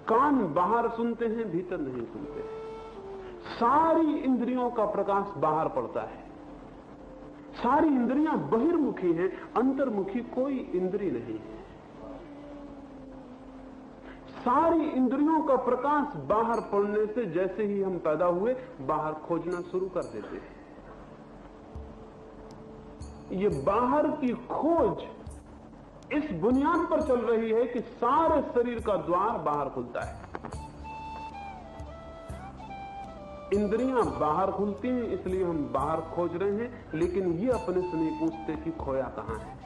कान बाहर सुनते हैं, भीतर नहीं सुनते। सारी इंद्रियों का प्रकाश बाहर पड़ता है। सारी इंद्रियां बहिर्मुखी हैं, अंतर्मुखी कोई इंद्री नहीं है। सारी इंद्रियों का प्रकाश बाहर पड़ने से जैसे ही हम पैदा हुए बाहर खोजना शुरू कर देते हैं। ये बाहर की खोज इस बुनियाद पर चल रही है कि सारे शरीर का द्वार बाहर खुलता है। इंद्रियां बाहर खुलती हैं, इसलिए हम बाहर खोज रहे हैं, लेकिन ये अपने से नहीं पूछते कि खोया कहां है।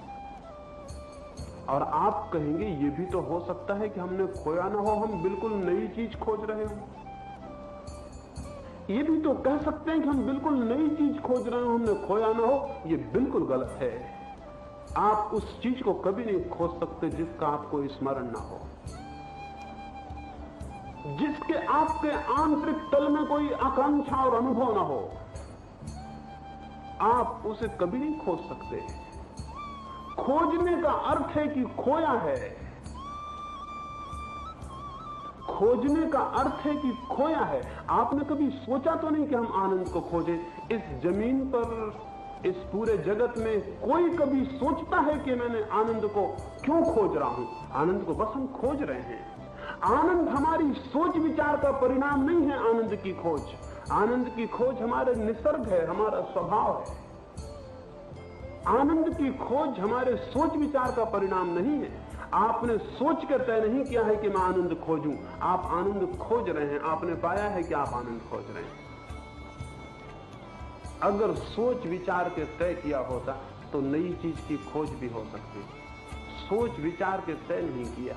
और आप कहेंगे ये भी तो हो सकता है कि हमने खोया ना हो, हम बिल्कुल नई चीज खोज रहे हो। ये भी तो कह सकते हैं कि हम बिल्कुल नई चीज खोज रहे हो, हमने खोया ना हो। ये बिल्कुल गलत है। आप उस चीज को कभी नहीं खोज सकते जिसका आपको स्मरण ना हो, जिसके आपके आंतरिक तल में कोई आकांक्षा और अनुभव ना हो। आप उसे कभी नहीं खोज सकते। खोजने का अर्थ है कि खोया है। खोजने का अर्थ है कि खोया है। आपने कभी सोचा तो नहीं कि हम आनंद को खोजें? इस जमीन पर, इस पूरे जगत में कोई कभी सोचता है कि मैंने आनंद को क्यों खोज रहा हूं? आनंद को बस हम खोज रहे हैं। आनंद हमारी सोच विचार का परिणाम नहीं है। आनंद की खोज हमारे निसर्ग है, हमारा स्वभाव है। आनंद की खोज हमारे सोच विचार का परिणाम नहीं है। आपने सोच कर तय नहीं किया है कि मैं आनंद खोजूं, आप आनंद खोज रहे हैं। आपने पाया है कि आप आनंद खोज रहे हैं। अगर सोच विचार के तय किया होता तो नई चीज की खोज भी हो सकती। सोच विचार के तय नहीं किया,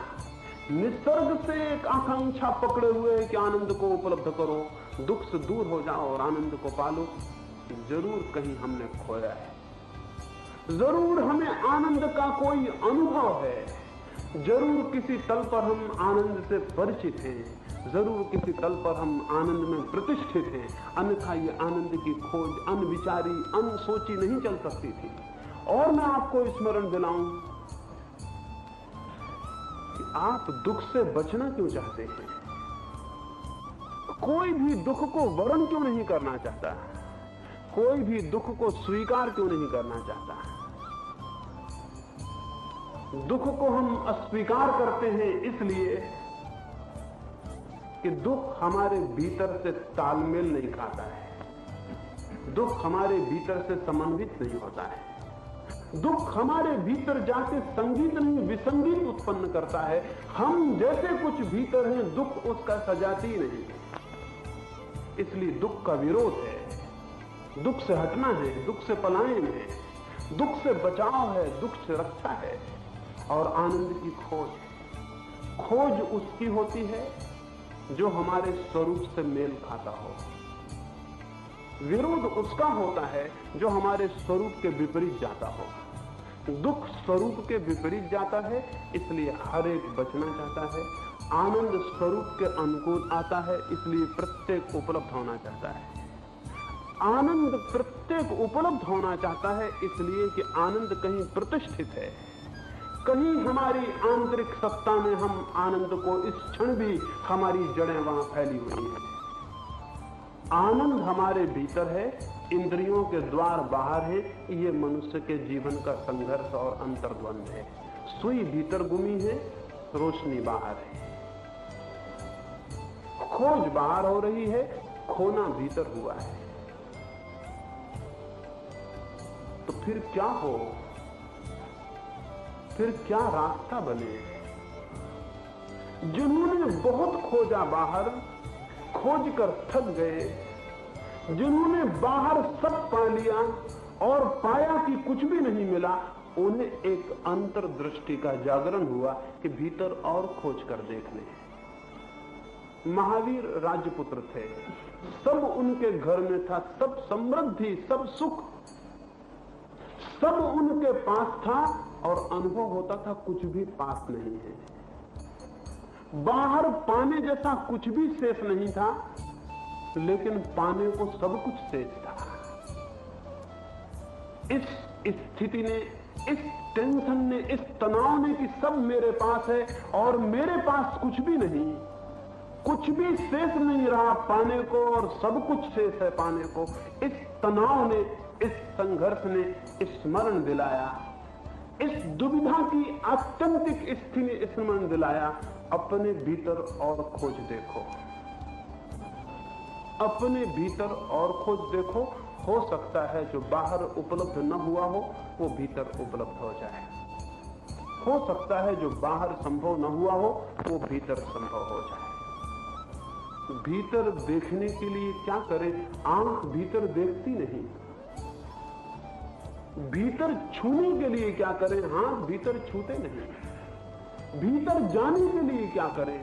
निसर्ग से एक आकांक्षा पकड़े हुए है कि आनंद को उपलब्ध करो, दुख से दूर हो जाओ और आनंद को पालो। जरूर कहीं हमने खोया है, जरूर हमें आनंद का कोई अनुभव है, जरूर किसी तल पर हम आनंद से परिचित हैं, जरूर किसी तल पर हम आनंद में प्रतिष्ठित हैं। अन्यथा ये आनंद की खोज अनविचारी, अनसोची नहीं चल सकती थी। और मैं आपको स्मरण दिलाऊं कि आप दुख से बचना क्यों चाहते हैं? कोई भी दुख को वर्ण क्यों नहीं करना चाहता? कोई भी दुख को स्वीकार क्यों नहीं करना चाहता? दुख को हम अस्वीकार करते हैं इसलिए कि दुख हमारे भीतर से तालमेल नहीं खाता है, दुख हमारे भीतर से समन्वित नहीं होता है, दुख हमारे भीतर जाके संगीत नहीं विसंगीत उत्पन्न करता है। हम जैसे कुछ भीतर हैं, दुख उसका सजाती ही नहीं है। इसलिए दुख का विरोध है, दुख से हटना है, दुख से पलायन है, दुख से बचाव है, दुख से रक्षा है। और आनंद की खोज उसकी होती है जो हमारे स्वरूप से मेल खाता हो। विरोध उसका होता है जो हमारे स्वरूप के विपरीत जाता हो। दुख स्वरूप के विपरीत जाता है, इसलिए हर एक बचना चाहता है। आनंद स्वरूप के अनुकूल आता है, इसलिए प्रत्येक उपलब्ध होना चाहता है। आनंद प्रत्येक उपलब्ध होना चाहता है, इसलिए कि आनंद कहीं प्रतिष्ठित है, कहीं हमारी आंतरिक सत्ता में हम आनंद को इस क्षण भी हमारी जड़ें वहां फैली हुई हैं। आनंद हमारे भीतर है, इंद्रियों के द्वार बाहर है। ये मनुष्य के जीवन का संघर्ष और अंतर्द्वंद है। सुई भीतर गुमी है, रोशनी बाहर है। खोज बाहर हो रही है, खोना भीतर हुआ है। तो फिर क्या हो, फिर क्या रास्ता बने? जिन्होंने बहुत खोजा बाहर, खोज कर थक गए, जिन्होंने बाहर सब पा लिया और पाया कि कुछ भी नहीं मिला, उन्हें एक अंतर्दृष्टि का जागरण हुआ कि भीतर और खोज कर देख लें। महावीर राजपुत्र थे, सब उनके घर में था, सब समृद्धि, सब सुख, सब उनके पास था, और अनुभव होता था कुछ भी पास नहीं है। बाहर पाने जैसा कुछ भी शेष नहीं था, लेकिन पाने को सब कुछ शेष था। इस स्थिति ने, इस टेंशन ने, इस तनाव ने कि सब मेरे पास है और मेरे पास कुछ भी नहीं, कुछ भी शेष नहीं रहा पाने को और सब कुछ शेष है पाने को, इस तनाव ने, इस संघर्ष ने स्मरण दिलाया, इस दुविधा की आत्यंतिक स्थिति ने स्मरण दिलाया, अपने भीतर और खोज देखो, अपने भीतर और खोज देखो। हो सकता है जो बाहर उपलब्ध न हुआ हो वो भीतर उपलब्ध हो जाए, हो सकता है जो बाहर संभव न हुआ हो वो भीतर संभव हो जाए। भीतर देखने के लिए क्या करें? आंख भीतर देखती नहीं। भीतर छूने के लिए क्या करें? हाथ भीतर छूते नहीं। भीतर जाने के लिए क्या करें?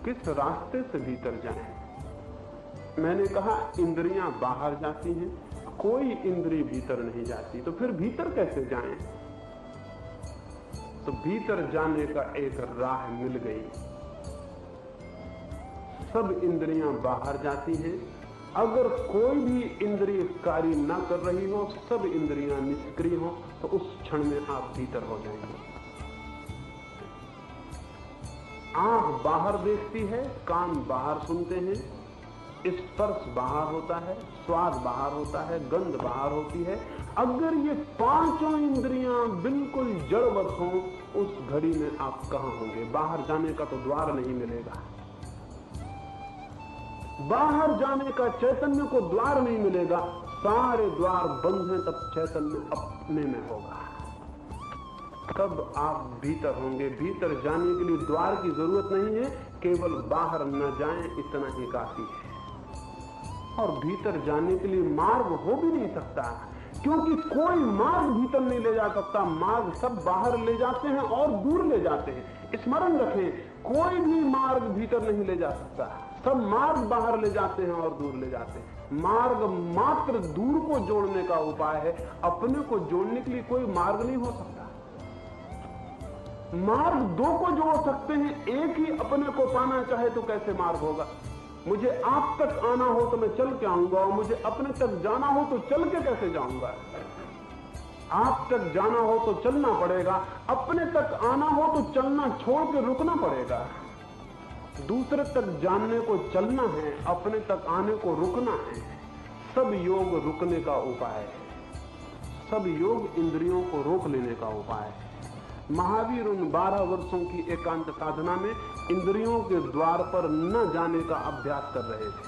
किस रास्ते से भीतर जाएं? मैंने कहा इंद्रियां बाहर जाती हैं, कोई इंद्रिय भीतर नहीं जाती, तो फिर भीतर कैसे जाएं? तो भीतर जाने का एक राह मिल गई। सब इंद्रियां बाहर जाती हैं, अगर कोई भी इंद्रिय कार्य ना कर रही हो, सब इंद्रियां निष्क्रिय हो, तो उस क्षण में आप भीतर हो जाएंगे। आंख बाहर देखती है, कान बाहर सुनते हैं, स्पर्श बाहर होता है, स्वाद बाहर होता है, गंध बाहर होती है। अगर ये पांचों इंद्रियां बिल्कुल जड़वत हों, उस घड़ी में आप कहां होंगे? बाहर जाने का तो द्वार नहीं मिलेगा, बाहर जाने का चैतन्य को द्वार नहीं मिलेगा। सारे द्वार बंद हैं, तब चैतन्य अपने में होगा, तब आप भीतर होंगे। भीतर जाने के लिए द्वार की जरूरत नहीं है, केवल बाहर न जाएं इतना ही काफी है। और भीतर जाने के लिए मार्ग हो भी नहीं सकता, क्योंकि कोई मार्ग भीतर नहीं ले जा सकता। मार्ग सब बाहर ले जाते हैं और दूर ले जाते हैं। स्मरण रखें, कोई भी मार्ग भीतर नहीं ले जा सकता, सब मार्ग बाहर ले जाते हैं और दूर ले जाते हैं। मार्ग मात्र दूर को जोड़ने का उपाय है, अपने को जोड़ने के लिए कोई मार्ग नहीं हो सकता। मार्ग दो को जोड़ सकते हैं, एक ही अपने को पाना चाहे तो कैसे मार्ग होगा? मुझे आप तक आना हो तो मैं चल के आऊंगा, और मुझे अपने तक जाना हो तो चल के कैसे जाऊंगा? आप तक जाना हो तो चलना पड़ेगा, अपने तक आना हो तो चलना छोड़ के रुकना पड़ेगा। दूसरे तक जानने को चलना है, अपने तक आने को रुकना है। सब योग रुकने का उपाय है, सब योग इंद्रियों को रोक लेने का उपाय है। महावीर उन 12 वर्षों की एकांत साधना में इंद्रियों के द्वार पर न जाने का अभ्यास कर रहे थे।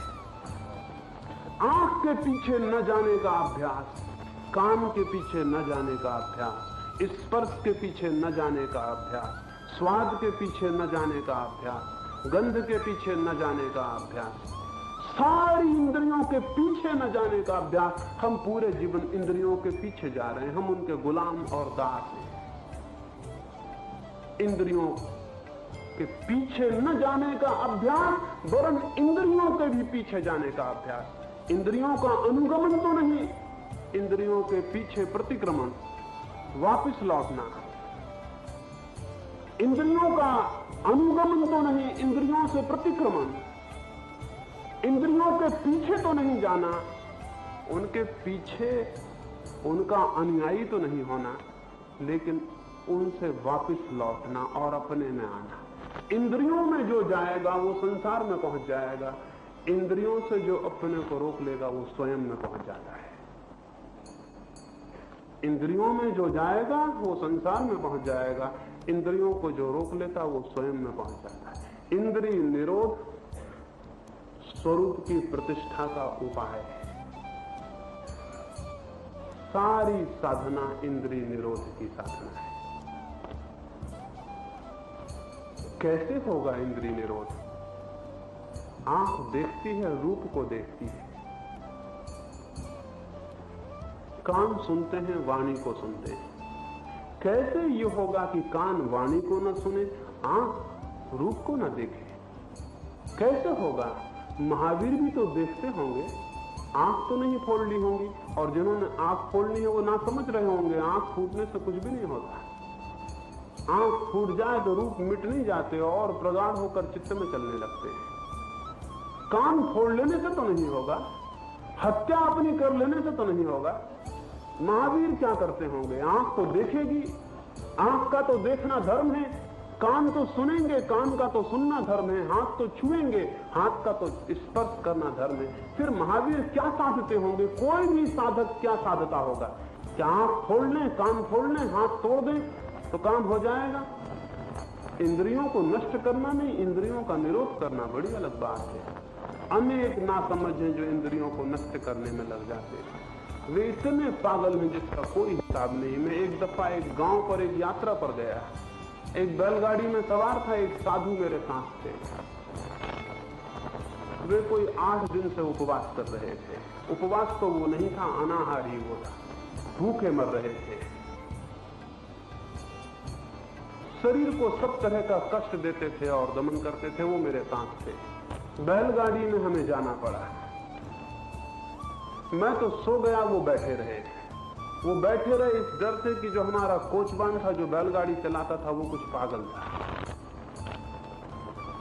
आंख के पीछे न जाने का अभ्यास, कान के पीछे न जाने का अभ्यास, स्पर्श के पीछे न जाने का अभ्यास, स्वाद के पीछे न जाने का अभ्यास, गंध के पीछे न जाने का अभ्यास, सारी इंद्रियों के पीछे न जाने का अभ्यास। हम पूरे जीवन इंद्रियों के पीछे जा रहे हैं, हम उनके गुलाम और दास हैं। इंद्रियों के पीछे न जाने का अभ्यास, वरन इंद्रियों के भी पीछे जाने का अभ्यास। इंद्रियों का अनुगमन तो नहीं, इंद्रियों के पीछे प्रतिक्रमण, वापस लौटना। इंद्रियों का अनुगमन तो नहीं, इंद्रियों से प्रतिक्रमण। इंद्रियों के पीछे तो नहीं जाना, उनके पीछे उनका अनुयायी तो नहीं होना, लेकिन उनसे वापस लौटना और अपने में आना। इंद्रियों में जो जाएगा वो संसार में पहुंच जाएगा, इंद्रियों से जो अपने को रोक लेगा वो स्वयं में पहुंच जाता है। इंद्रियों में जो जाएगा वो संसार में पहुंच जाएगा, इंद्रियों को जो रोक लेता वो स्वयं में पहुंच जाता है। इंद्रिय निरोध स्वरूप की प्रतिष्ठा का उपाय है। सारी साधना इंद्रिय निरोध की साधना है। कैसे होगा इंद्रिय निरोध? आंख देखती है, रूप को देखती है। कान सुनते हैं, वाणी को सुनते हैं। कैसे ये होगा कि कान वाणी को न सुने, आंख रूप को न देखे? कैसे होगा? महावीर भी तो देखते होंगे, आंख तो नहीं फोड़ ली होंगी, और जिन्होंने आंख फोड़ ली है वो ना समझ रहे होंगे आंख फूटने से कुछ भी नहीं होता। आंख फूट जाए तो रूप मिट नहीं जाते और प्रगाढ़ होकर चित्त में चलने लगते हैं। कान फोड़ लेने से तो नहीं होगा, हत्या अपनी कर लेने से तो नहीं होगा। महावीर क्या करते होंगे? आंख तो देखेगी, आंख का तो देखना धर्म है, कान तो सुनेंगे, कान का तो सुनना धर्म है, हाथ तो छुएंगे, हाथ का तो स्पर्श करना धर्म है। फिर महावीर क्या साधते होंगे? कोई भी साधक क्या साधता होगा? क्या आंख फोड़ लें, कान फोड़ लें, हाथ तोड़ दें तो काम हो जाएगा? इंद्रियों को नष्ट करना नहीं, इंद्रियों का निरोध करना बड़ी अलग बात है। अनेक नासमझ हैं जो इंद्रियों को नष्ट करने में लग जाते हैं। वे इतने पागल हैं जिसका कोई हिसाब नहीं। मैं एक दफा एक गांव पर एक यात्रा पर गया, एक बैलगाड़ी में सवार था, एक साधु मेरे साथ थे। वे कोई 8 दिन से उपवास कर रहे थे। उपवास तो वो नहीं था, अनाहार ही वो था, भूखे मर रहे थे। शरीर को सब तरह का कष्ट देते थे और दमन करते थे। वो मेरे साथ थे। बैलगाड़ी में हमें जाना पड़ा। मैं तो सो गया, वो बैठे रहे। वो बैठे रहे इस डर से कि जो हमारा कोचवान था, जो बैलगाड़ी चलाता था, वो कुछ पागल था।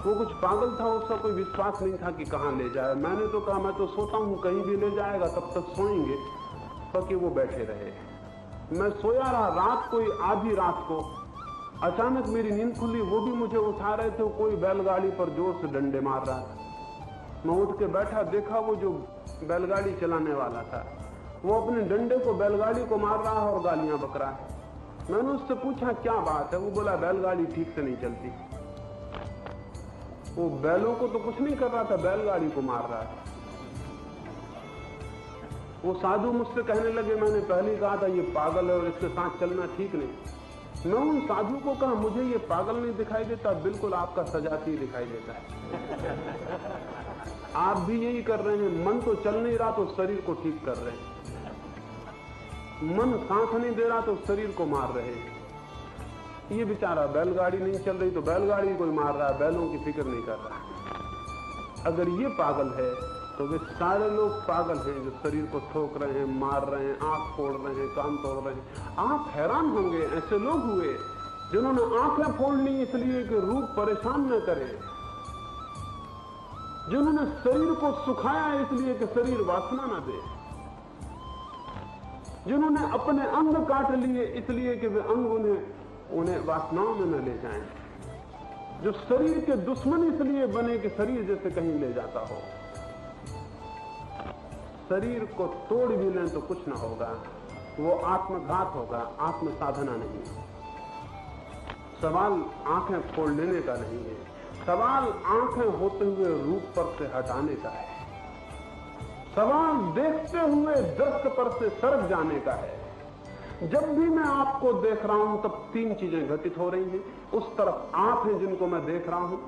वो कुछ पागल था, उसका कोई विश्वास नहीं था कि कहां ले जाए। मैंने तो कहा मैं तो सोता हूं, कहीं भी ले जाएगा, तब तक सोएंगे। बाकी वो बैठे रहे। मैं सोया रहा। रात कोई आधी रात को अचानक मेरी नींद खुली। वो भी मुझे उठा रहे थे। कोई बैलगाड़ी पर जोर से डंडे मार रहा था। मैं उठ के बैठा, देखा वो जो बैलगाड़ी चलाने वाला था वो अपने डंडे को बैलगाड़ी को मार रहा है और गालियां बक रहा है। मैंने उससे पूछा क्या बात है? वो बोला बैलगाड़ी ठीक से नहीं चलती। वो बैलों को तो कुछ नहीं कर रहा था, बैलगाड़ी को मार रहा है। वो साधु मुझसे कहने लगे, मैंने पहले ही कहा था ये पागल है और इसके साथ चलना ठीक नहीं। मैं उन साधु को कहा मुझे ये पागल नहीं दिखाई देता, बिल्कुल आपका सजाती दिखाई देता है। आप भी यही कर रहे हैं। मन तो चल नहीं रहा तो शरीर को ठीक कर रहे हैं। मन साथ नहीं दे रहा तो शरीर को मार रहे हैं। ये बेचारा बैलगाड़ी नहीं चल रही तो बैलगाड़ी कोई मार रहा है, बैलों की फिक्र नहीं कर रहा। अगर ये पागल है तो वे सारे लोग पागल हैं जो शरीर को ठोक रहे हैं, मार रहे हैं, आंख फोड़ रहे हैं, कान तोड़ रहे हैं। आप हैरान होंगे, ऐसे लोग हुए जिन्होंने आंखें फोड़ ली इसलिए कि रूप परेशान न करे, जिन्होंने शरीर को सुखाया इसलिए कि शरीर वासना न दे, जिन्होंने अपने अंग काट लिए इसलिए कि वे अंग उन्हें वासनाओं में न ले जाएं, जो शरीर के दुश्मन इसलिए बने कि शरीर जैसे कहीं ले जाता हो। शरीर को तोड़ भी लें तो कुछ ना होगा, वो आत्मघात होगा, आत्म साधना नहीं। सवाल आंखें फोड़ लेने का नहीं है, सवाल आंखें होते हुए रूप पर से हटाने का है। सवाल देखते हुए दृश्य पर से सरक जाने का है। जब भी मैं आपको देख रहा हूं तब 3 चीजें घटित हो रही हैं। उस तरफ आप हैं जिनको मैं देख रहा हूं,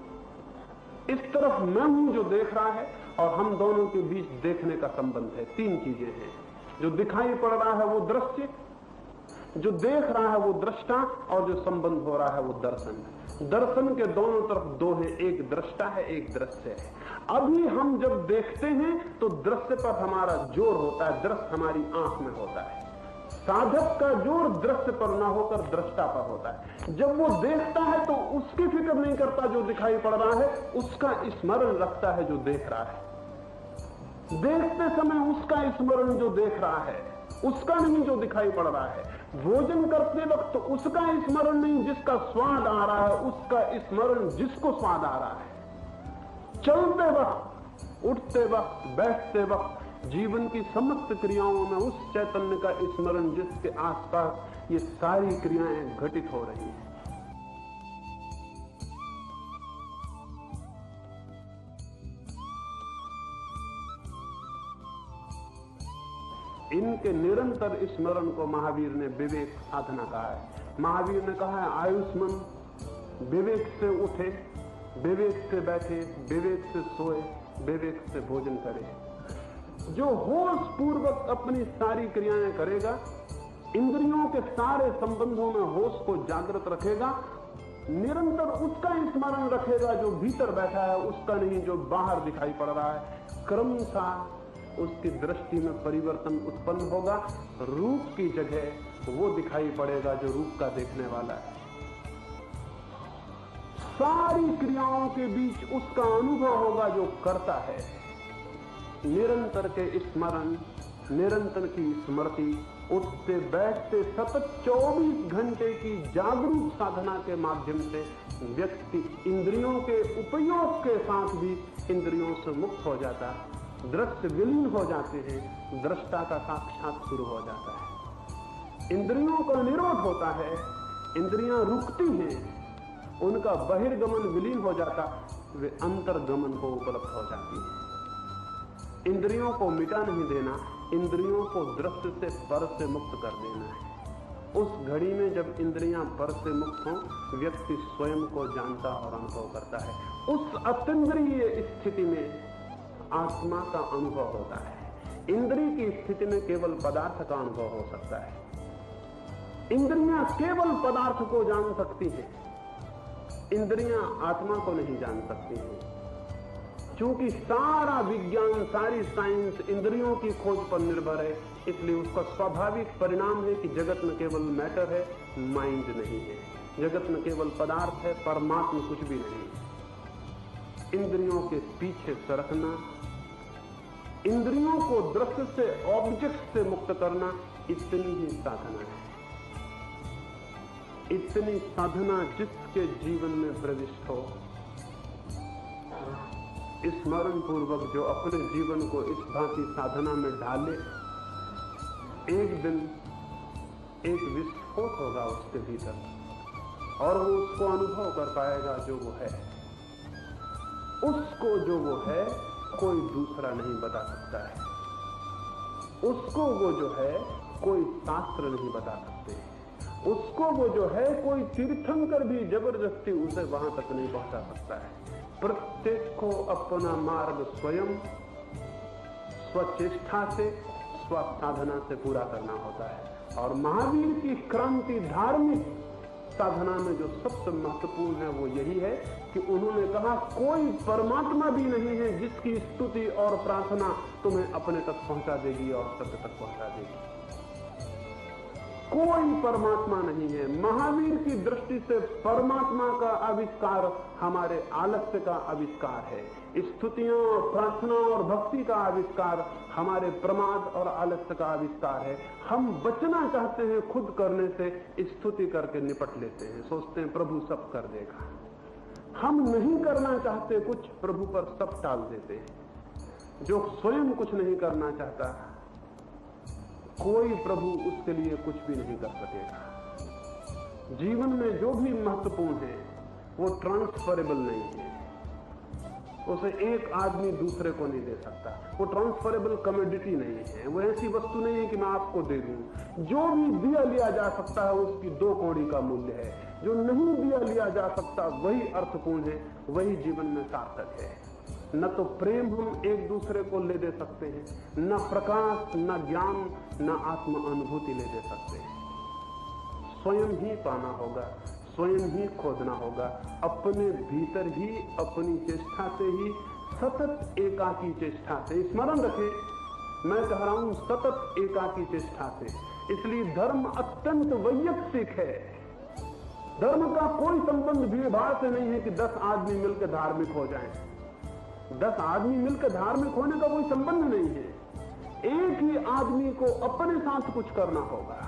इस तरफ मैं हूं जो देख रहा है, और हम दोनों के बीच देखने का संबंध है। 3 चीजें हैं। जो दिखाई पड़ रहा है वो दृश्य, जो देख रहा है वो दृष्टा, और जो संबंध हो रहा है वो दर्शन। दर्शन के दोनों तरफ 2 हैं, एक दृष्टा है, एक दृश्य है। अभी हम जब देखते हैं तो दृश्य पर हमारा जोर होता है, दृश्य हमारी आंख में होता है। साधक का जोर दृश्य पर ना होकर दृष्टा पर होता है। जब वो देखता है तो उसकी फिक्र नहीं करता जो दिखाई पड़ रहा है, उसका स्मरण रखता है जो देख रहा है। देखते समय उसका स्मरण जो देख रहा है, उसका नहीं जो दिखाई पड़ रहा है। भोजन करते वक्त तो उसका स्मरण नहीं जिसका स्वाद आ रहा है, उसका स्मरण जिसको स्वाद आ रहा है। चलते वक्त, उठते वक्त, बैठते वक्त, जीवन की समस्त क्रियाओं में उस चैतन्य का स्मरण जिसके आसपास ये सारी क्रियाएं घटित हो रही हैं। इनके निरंतर स्मरण को महावीर ने विवेक साधना कहा है। महावीर ने कहा है आयुष्मान विवेक से उठे, विवेक से बैठे, विवेक से सोए, विवेक से भोजन करे, जो होश पूर्वक अपनी सारी क्रियाएं करेगा, इंद्रियों के सारे संबंधों में होश को जागृत रखेगा, निरंतर उसका स्मरण रखेगा जो भीतर बैठा है, उसका नहीं जो बाहर दिखाई पड़ रहा है। क्रमशः उसकी दृष्टि में परिवर्तन उत्पन्न होगा। रूप की जगह वो दिखाई पड़ेगा जो रूप का देखने वाला है। सारी क्रियाओं के बीच उसका अनुभव होगा जो करता है। निरंतर के स्मरण, निरंतर की स्मृति, उठते बैठते सतत 24 घंटे की जागरूक साधना के माध्यम से व्यक्ति इंद्रियों के उपयोग के साथ भी इंद्रियों से मुक्त हो जाता है। दृश्य विलीन हो जाते हैं, दृष्टा का साक्षात शुरू हो जाता है। इंद्रियों का निरोध होता है, इंद्रियां रुकती हैं, उनका बहिर्गमन विलीन हो जाता, वे अंतर्गमन को उपलब्ध हो जाती है। इंद्रियों को मिटा नहीं देना, इंद्रियों को दृश्य से पर से मुक्त कर देना है। उस घड़ी में जब इंद्रियां पर से मुक्त हों, व्यक्ति स्वयं को जानता और अनुभव करता है। उस अतीन्द्रिय स्थिति में आत्मा का अनुभव होता है। इंद्रिय की स्थिति में केवल पदार्थ का अनुभव हो सकता है। इंद्रियां केवल पदार्थ को जान सकती हैं, इंद्रियां आत्मा को नहीं जान सकती हैं। क्योंकि सारा विज्ञान, सारी साइंस इंद्रियों की खोज पर निर्भर है, इसलिए उसका स्वाभाविक परिणाम है कि जगत में केवल मैटर है, माइंड नहीं है। जगत में केवल पदार्थ है, परमात्मा कुछ भी नहीं है। इंद्रियों के पीछे सरकना, इंद्रियों को दृश्य से, ऑब्जेक्ट से मुक्त करना, इतनी ही साधना है। इतनी साधना जिसके जीवन में प्रविष्ट हो, स्मरण पूर्वक जो अपने जीवन को इस भांति साधना में ढाले, एक दिन एक विस्फोट होगा उसके भीतर और वो उसको अनुभव कर पाएगा जो वो है। उसको जो वो है कोई दूसरा नहीं बता सकता है। उसको वो जो है कोई शास्त्र नहीं बता सकते। उसको वो जो है कोई तीर्थंकर भी जबरदस्ती उसे वहां तक नहीं पहुंचा सकता है। प्रत्येक को अपना मार्ग स्वयं स्वचेष्टा से, स्वसाधना से पूरा करना होता है। और महावीर की क्रांति धार्मिक साधना में जो सबसे महत्वपूर्ण है वो यही है कि उन्होंने कहा कोई परमात्मा भी नहीं है जिसकी स्तुति और प्रार्थना तुम्हें अपने तक पहुंचा देगी और सत्य तक पहुंचा देगी। कोई परमात्मा नहीं है। महावीर की दृष्टि से परमात्मा का आविष्कार हमारे आलस्य का आविष्कार है। स्तुतियां और प्रार्थना और भक्ति का आविष्कार हमारे प्रमाद और आलस्य का आविष्कार है। हम बचना चाहते हैं खुद करने से, स्तुति करके निपट लेते हैं, सोचते हैं प्रभु सब कर देगा। हम नहीं करना चाहते कुछ, प्रभु पर सब टाल देते हैं। जो स्वयं कुछ नहीं करना चाहता, कोई प्रभु उसके लिए कुछ भी नहीं कर सकेगा। जीवन में जो भी महत्वपूर्ण है वो ट्रांसफरेबल नहीं है। उसे एक आदमी दूसरे को नहीं दे सकता। वो ट्रांसफरेबल कमोडिटी नहीं है। वो ऐसी वस्तु नहीं है कि मैं आपको दे दूं। जो भी दिया लिया जा सकता है उसकी 2 कौड़ी का मूल्य है। जो नहीं दिया लिया जा सकता वही अर्थपूर्ण है, वही जीवन में सार्थक है। न तो प्रेम हम एक दूसरे को ले दे सकते हैं, न प्रकाश, न ज्ञान, न आत्म अनुभूति ले दे सकते हैं। स्वयं ही पाना होगा, स्वयं ही खोजना होगा, अपने भीतर ही, अपनी चेष्टा से ही, सतत एकाकी चेष्टा से। स्मरण रखें, मैं कह रहा हूं सतत एकाकी चेष्टा से। इसलिए धर्म अत्यंत वैयक्तिक है। धर्म का कोई संबंध भीड़-भाड़ से नहीं है कि 10 आदमी मिलकर धार्मिक हो जाएं। 10 आदमी मिलकर धार्मिक होने का कोई संबंध नहीं है। एक ही आदमी को अपने साथ कुछ करना होगा,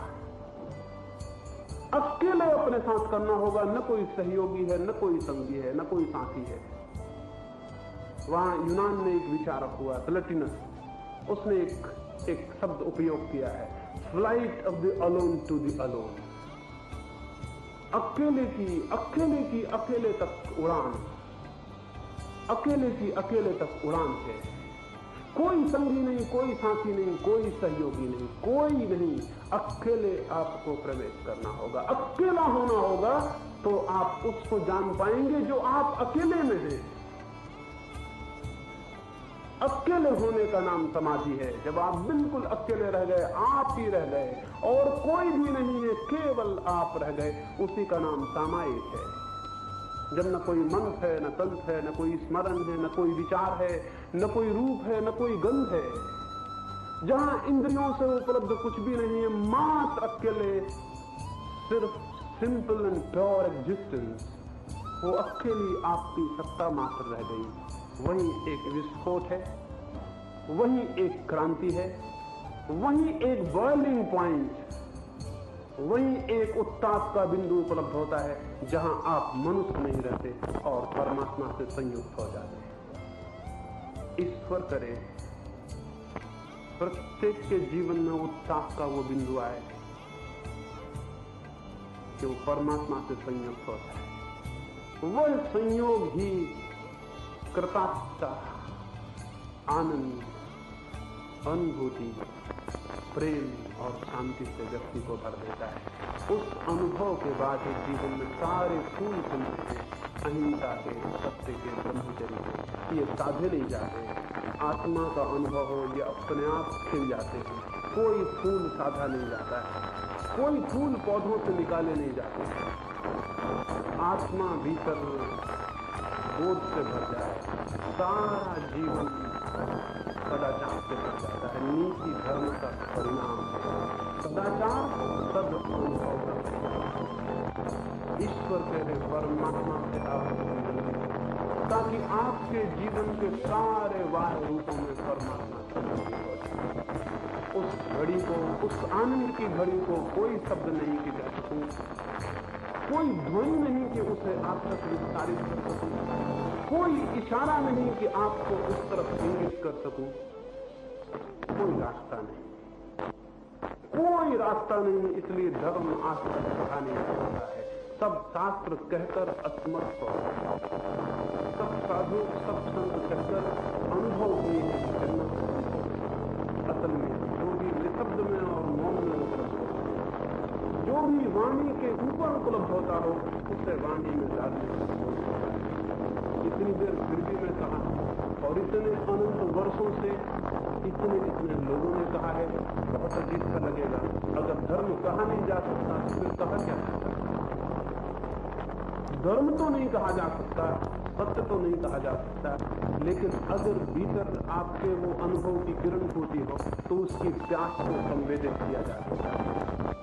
अकेले अपने साथ करना होगा। न कोई सहयोगी है, न कोई संगी है, न कोई साथी है। वहां यूनान में एक विचारक हुआ प्लेटिनस, उसने एक शब्द उपयोग किया है, flight of the alone to the alone. अकेले की अकेले तक उड़ान, अकेले की अकेले तक उड़ान है। कोई संगी नहीं, कोई साथी नहीं, कोई सहयोगी नहीं, कोई नहीं। अकेले आपको प्रवेश करना होगा, अकेला होना होगा, तो आप उसको जान पाएंगे जो आप अकेले में हैं। अकेले होने का नाम समाधि है। जब आप बिल्कुल अकेले रह गए, आप ही रह गए और कोई भी नहीं है, केवल आप रह गए, उसी का नाम सामायिक है। जब न कोई मंत्र है, न तंत्र है, न कोई स्मरण है, न कोई विचार है, न कोई रूप है, न कोई गंध है, जहां इंद्रियों से उपलब्ध कुछ भी नहीं है, मात्र अकेले, सिर्फ सिंपल एंड प्योर एग्जिस्टेंस, वो अकेली आपकी सत्ता मात्र रह गई। वही एक विस्फोट है, वही एक क्रांति है, वही एक बॉइलिंग पॉइंट, वही एक उत्ताप का बिंदु उपलब्ध होता है, जहां आप मनुष्य नहीं रहते और परमात्मा से संयुक्त हो जाते हैं। ईश्वर करे प्रत्येक के जीवन में उत्ताप का वो बिंदु आए कि वो परमात्मा से संयुक्त होता है। वह संयोग ही कृतार्थता, आनंद, अनुभूति, प्रेम और शांति से व्यक्ति को भर देता है। उस अनुभव के बाद जीवन में सारे फूल खिलते हैं, अहिंसा के, सत्य के, ब्रह्मचर्य के। ये साधे नहीं जाते, आत्मा का अनुभव हो, ये अपने आप खिल जाते हैं। कोई फूल साधा नहीं जाता है, कोई फूल पौधों से निकाले नहीं जाते। आत्मा भीतर बोध से भर जाए, सारा जीवन सदाचार से भर जाता है। नीति धर्म का परिणाम है सदाचार, सद अनुभव का। ईश्वर कहे परमात्मा से आप ताकि आपके जीवन के सारे बाह्य रूपों में परमात्मा सम्मिलित हो जाए। उस घड़ी को, उस आनंद की घड़ी को कोई शब्द नहीं कि कह सकूं, कोई ध्वनि नहीं कि उसे आप तक विस्तारित कर सकूं, कोई इशारा नहीं कि आपको उस तरफ इंगित कर सकूं। कोई रास्ता नहीं, कोई रास्ता नहीं। इसलिए धर्म आज तक बढ़ा नहीं सकता है। सब शास्त्र कहकर असमर्थ हो, सब साधु, सब संत कहकर अनुभव हुए हैं। असल में जो भी निशब्द में और मौन में उपलब्ध होता है, जो भी वाणी के ऊपर उपलब्ध होता हो, उसे वाणी में डालने इतनी देर फिर भी मैं कहा, और इतने अनंत वर्षों से इतने लोगों ने कहा है। बहुत अजीब सा लगेगा अगर धर्म कहा नहीं जा सकता तो फिर कहा क्या सकता। धर्म तो नहीं कहा जा सकता, सत्य तो नहीं कहा जा सकता, लेकिन अगर भीतर आपके वो अनुभव की किरण होती हो तो उसकी प्यास को संवेदित किया जा सकता है,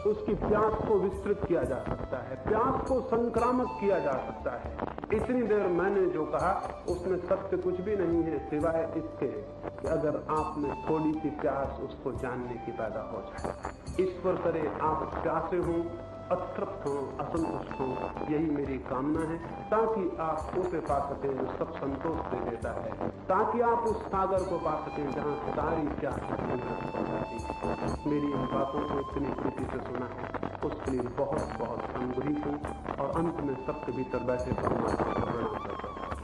उसकी प्यास को विस्तृत किया जा सकता है, प्यास को संक्रामक किया जा सकता है। इतनी देर मैंने जो कहा उसमें सत्य कुछ भी नहीं है सिवाय इसके कि अगर आप में थोड़ी सी प्यास उसको जानने की पैदा हो जाए। ईश्वर करे आप प्यासे हों, अतृप्त हों, असंतुष्ट हों, यही मेरी कामना है, ताकि आप उसे पा सकें जो सब संतोष दे देता है, ताकि आप उस सागर को पा सकें जहां सारी प्यास हो जाती है। मेरी इन बातों को इतनी प्रीति से सुना है, उसके लिए बहुत बहुत संग्रहित हूं और अंत में सबके भीतर बैठे परमात्मा को प्रणाम करता हूं।